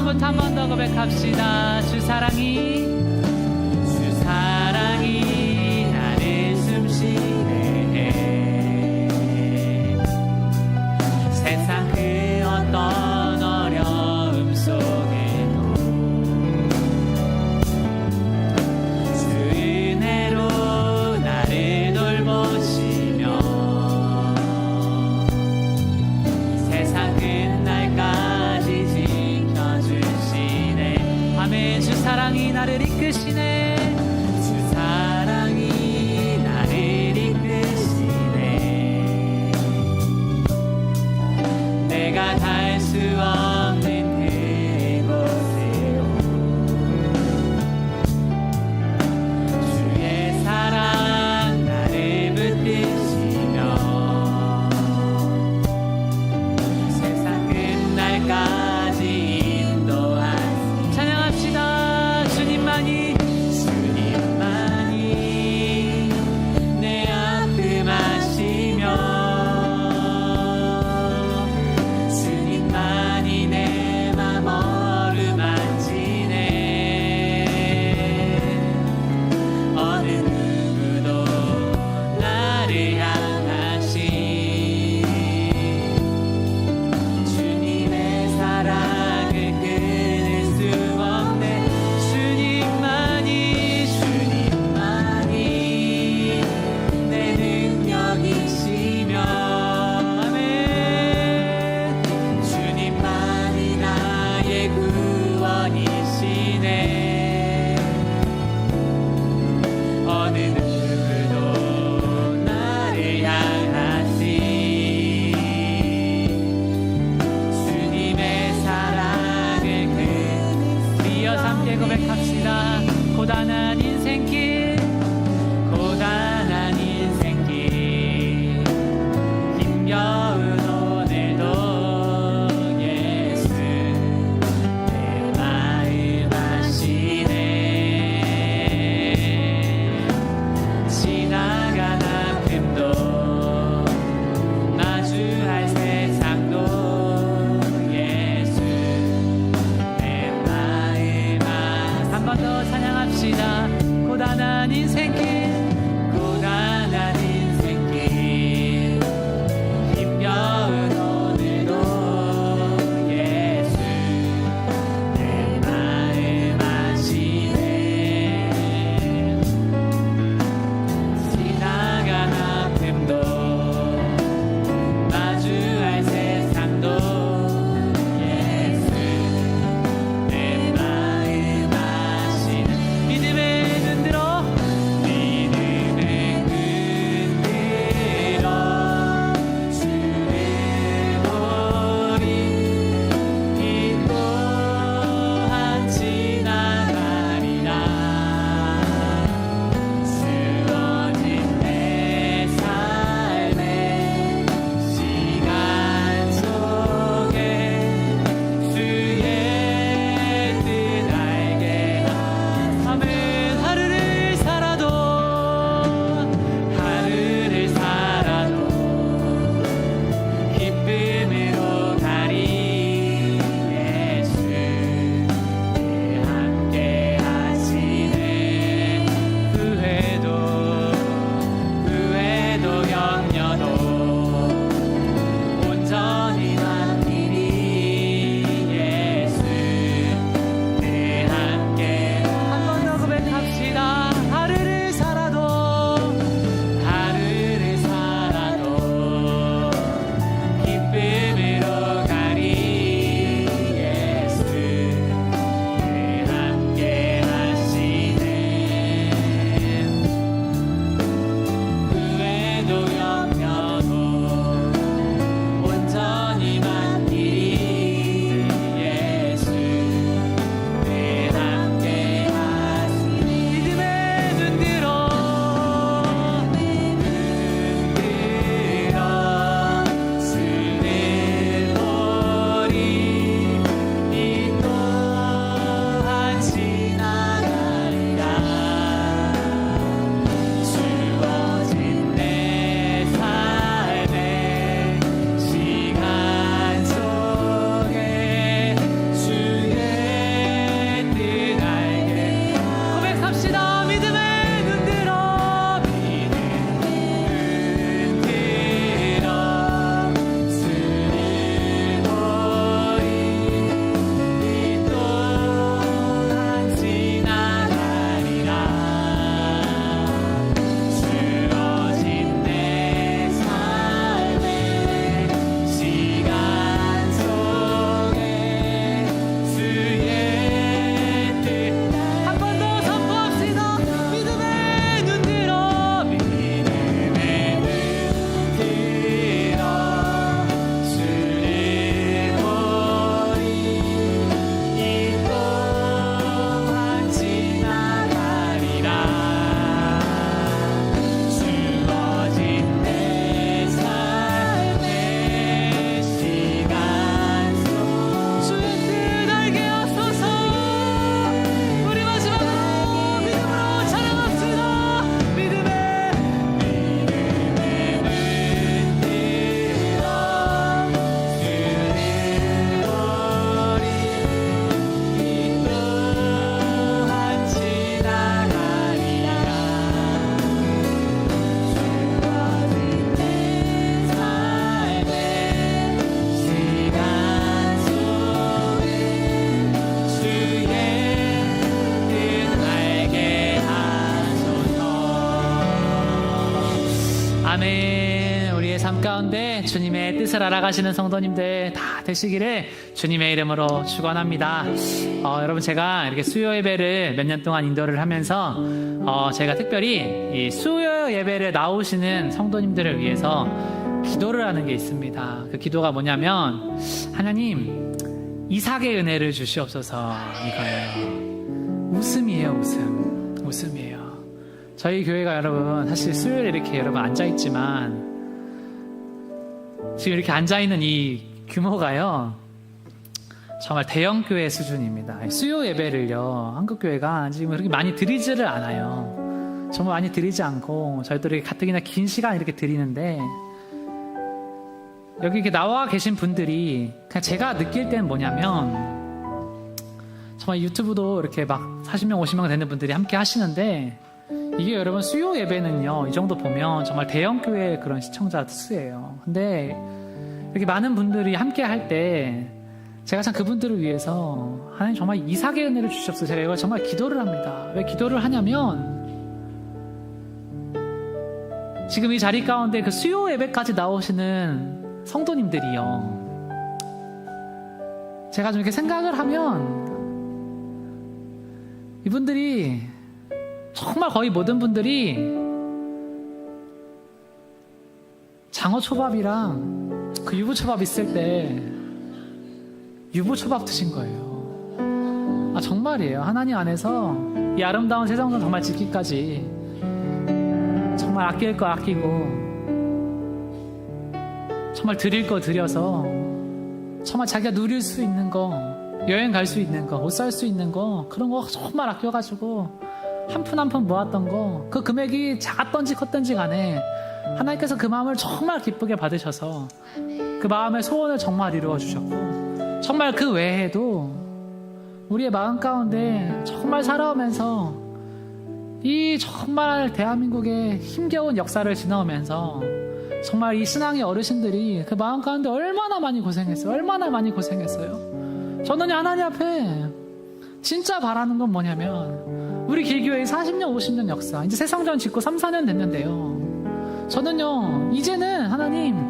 처음부터 한 번 더 고백합시다. 주 사랑이 나를 숨쉬게 해. 세상 그 어떤 어려움 속에도 주 은혜로 나를 돌보시며 세상 끝날까지 지켜주시네. 아멘. 주 사랑이 나를 이끄시네. 주 사랑이 나를 이끄시네. 내가 갈 수 없는 그곳으로 주의 사랑 나를 붙드시며 세상 끝날까지 인도하시. 찬양합시다. 주님만이 내 아픔 아시며 주님만이 내 맘 어루만지네. 어느 누구도 나를 향하시 주님의 사랑을 끊을 수 없네. 주님만이 내 능력이시며 아멘. 주님만이 나의 구원이시네. 어느 누구도 나를 향하시 주님의 사랑을 이어서 함께 고백합시다. 고단한 인생길 힘겨운 오늘도 예수 내 마음 아시네. 지나간 아픔도 마주할 세상도 예수 내 마음 한 번 더 찬양합시다. 고단한 인생길 힘겨운 오늘도 예수 내 마음 아시네. 지나간 아픔도 마주할 세상도 예수 내 마음 아시네. 믿음의 눈 들어 하루를 살아도 기쁨을 주님의 뜻을 알아가시는 성도님들 다 되시기를 주님의 이름으로 축원합니다. 여러분, 제가 이렇게 수요 예배를 몇 년 동안 인도를 하면서 제가 특별히 이 수요 예배를 나오시는 성도님들을 위해서 기도를 하는 게 있습니다. 그 기도가 뭐냐면, 하나님 이삭의 은혜를 주시옵소서, 이거예요. 웃음이에요. 웃음이에요. 저희 교회가 여러분 사실 수요일에 이렇게 여러분 앉아있지만, 지금 이렇게 앉아있는 이 규모가요 정말 대형교회 수준입니다. 수요 예배를요 한국교회가 지금 그렇게 많이 드리지를 않아요. 정말 많이 드리지 않고 저희도 이렇게 가뜩이나 긴 시간 이렇게 드리는데, 여기 이렇게 나와 계신 분들이 그냥 제가 느낄 때는 뭐냐면, 정말 유튜브도 이렇게 막 40명 50명 되는 분들이 함께 하시는데, 이게 여러분 수요 예배는요 이 정도 보면 정말 대형교회 그런 시청자 수예요. 근데 이렇게 많은 분들이 함께 할 때 제가 참 그분들을 위해서 하나님 정말 이삭의 은혜를 주시옵소서, 제가 이걸 정말 기도를 합니다. 왜 기도를 하냐면, 지금 이 자리 가운데 그 수요 예배까지 나오시는 성도님들이요, 제가 좀 이렇게 생각을 하면 이분들이 정말 거의 모든 분들이 장어초밥이랑 그 유부초밥 있을 때 유부초밥 드신 거예요. 정말이에요. 하나님 안에서 이 아름다운 세상을 정말 짓기까지 정말 아낄 거 아끼고, 정말 드릴 거 드려서, 정말 자기가 누릴 수 있는 거, 여행 갈 수 있는 거, 옷 살 수 있는 거, 그런 거 정말 아껴가지고 한 푼 한 푼 모았던 거, 그 금액이 작았던지 컸던지 간에 하나님께서 그 마음을 정말 기쁘게 받으셔서 그 마음의 소원을 정말 이루어 주셨고, 정말 그 외에도 우리의 마음 가운데 정말 살아오면서 이 정말 대한민국의 힘겨운 역사를 지나오면서 정말 이 신앙의 어르신들이 그 마음 가운데 얼마나 많이 고생했어요. 저는 하나님 앞에 진짜 바라는 건 뭐냐면, 우리 길교회의 40년 50년 역사, 이제 새성전 짓고 3, 4년 됐는데요, 저는요 이제는 하나님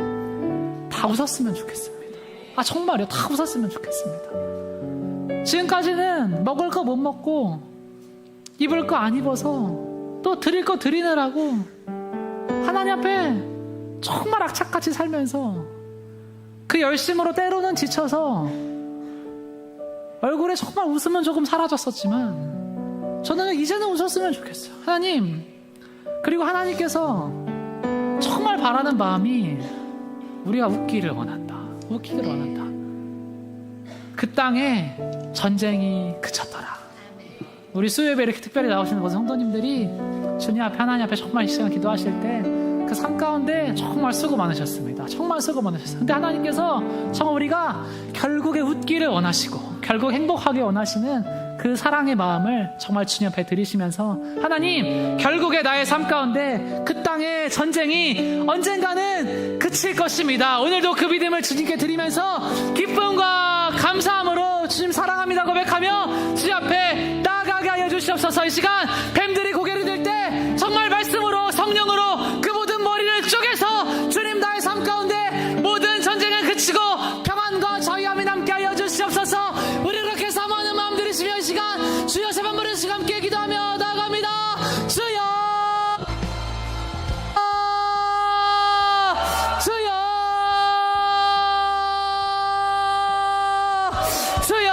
다 웃었으면 좋겠습니다. 정말요, 다 웃었으면 좋겠습니다. 지금까지는 먹을 거 못 먹고 입을 거 안 입어서 또 드릴 거 드리느라고 하나님 앞에 정말 악착같이 살면서 그 열심으로 때로는 지쳐서 얼굴에 정말 웃음은 조금 사라졌었지만, 저는 이제는 웃었으면 좋겠어요. 하나님, 그리고 하나님께서 정말 바라는 마음이 우리가 웃기를 원한다. 그 땅에 전쟁이 그쳤더라. 우리 수요예배 이렇게 특별히 나오시는 모든 성도님들이 주님 앞에, 하나님 앞에 정말 이 시간 기도하실 때 그 삶 가운데 정말 수고 많으셨습니다. 정말 수고 많으셨어요. 근데 하나님께서 정말 우리가 결국에 웃기를 원하시고 결국 행복하게 원하시는 그 사랑의 마음을 정말 주님 앞에 드리시면서, 하나님, 결국에 나의 삶 가운데 그 땅의 전쟁이 언젠가는 그칠 것입니다. 오늘도 그 믿음을 주님께 드리면서 기쁨과 감사함으로 주님 사랑합니다 고백하며 주님 앞에 나아가게 하여 주시옵소서. 이 시간 뱀들이 고개를 들 때 정말 말씀으로, 성령으로 그 모든 머리를 쪼개서 주님, 나의 삶 가운데 모든 전쟁은 그치고 평안과 자유함이 남게 하여 주시옵소서. 우리 그렇게 사모하는 마음 들으시며 이 시간 주여 세 번 부르시고 함께 기도하며 나아갑니다. 주여, 주여, 주여.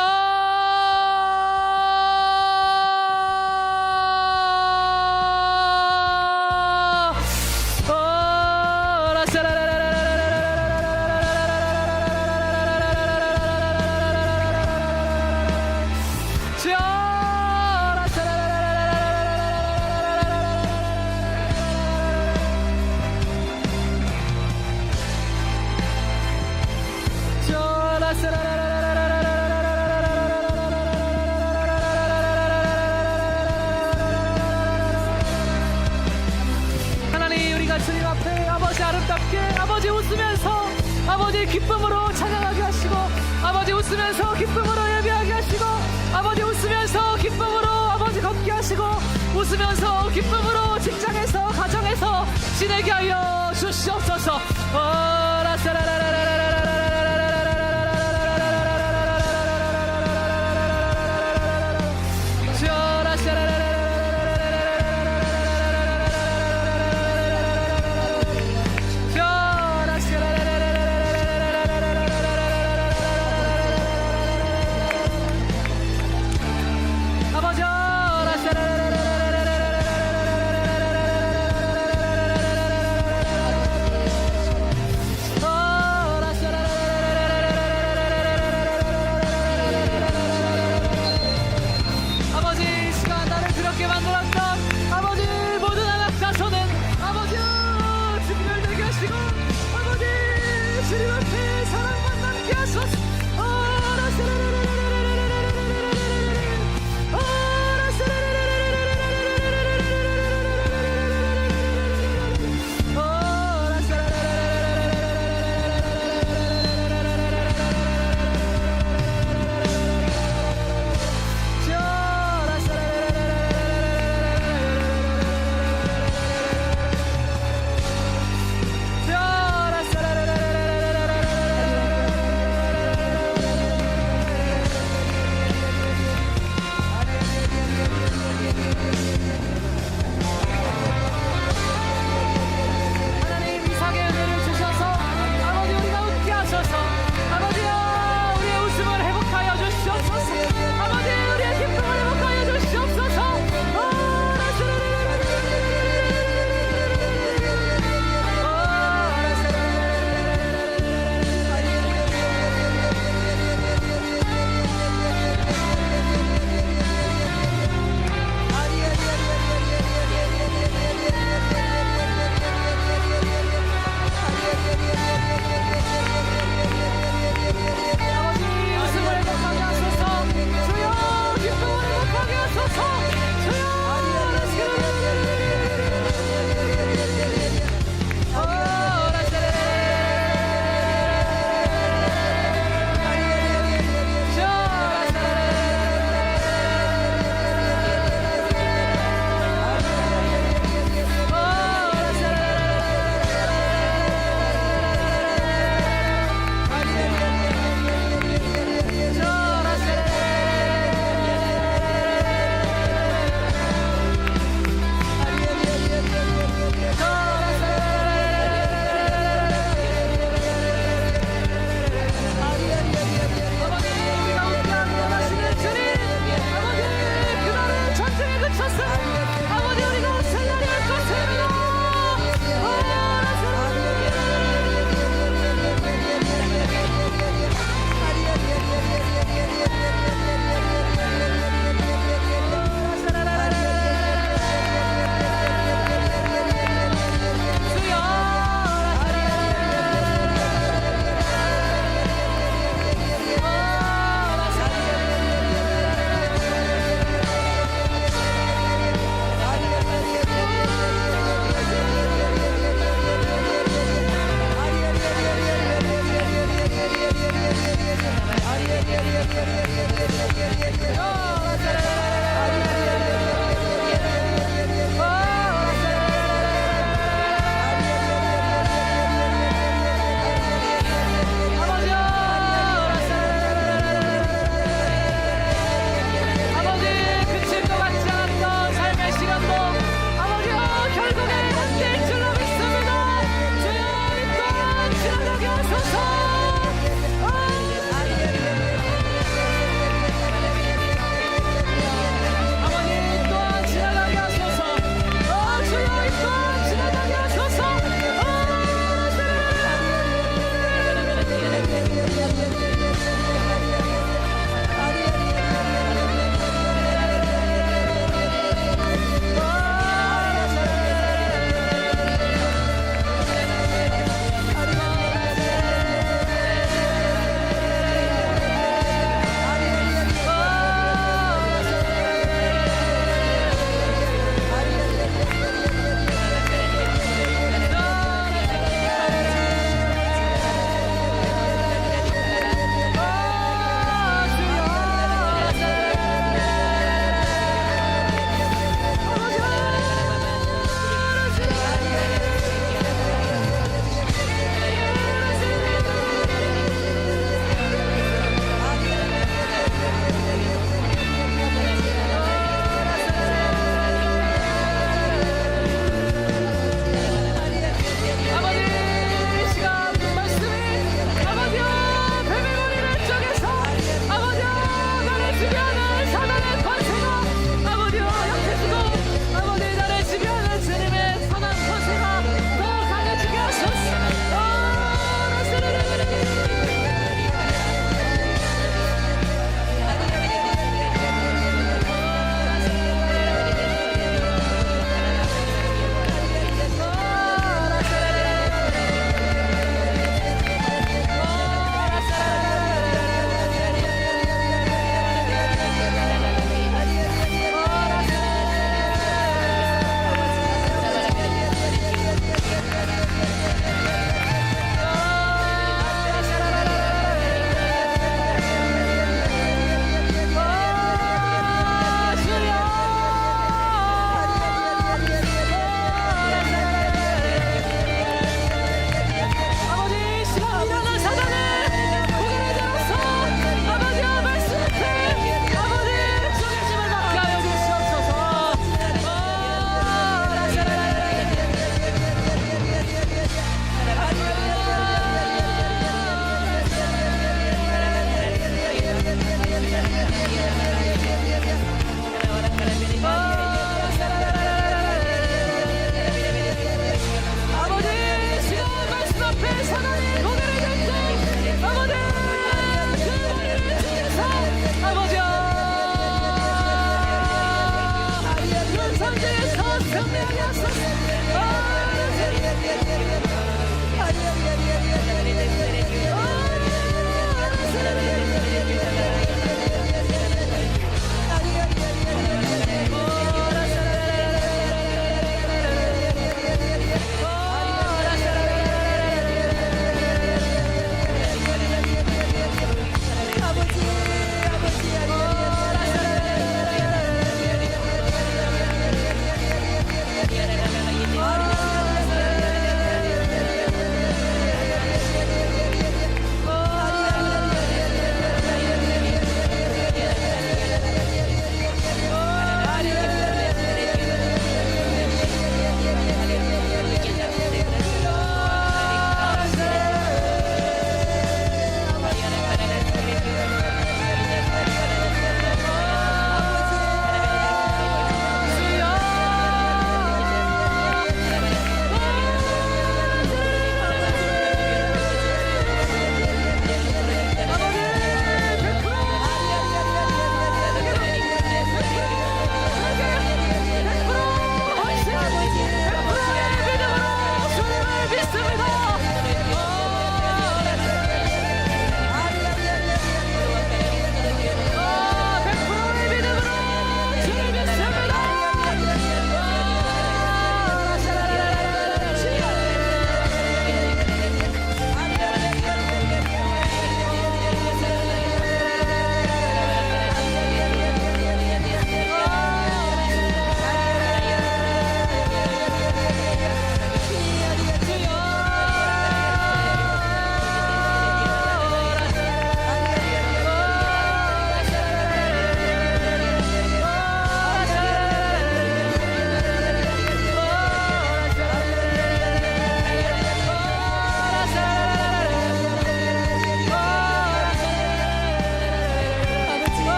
하나님, 우리가 주님 앞에 아버지 아름답게, 아버지 웃으면서 아버지 기쁨으로 찬양하게 하시고, 아버지 웃으면서 기쁨으로 예배하게 하시고, 아버지 웃으면서 기쁨으로 아버지 걷게 하시고, 웃으면서 기쁨으로 직장에서 가정에서 지내게 하여 주시옵소서.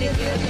야!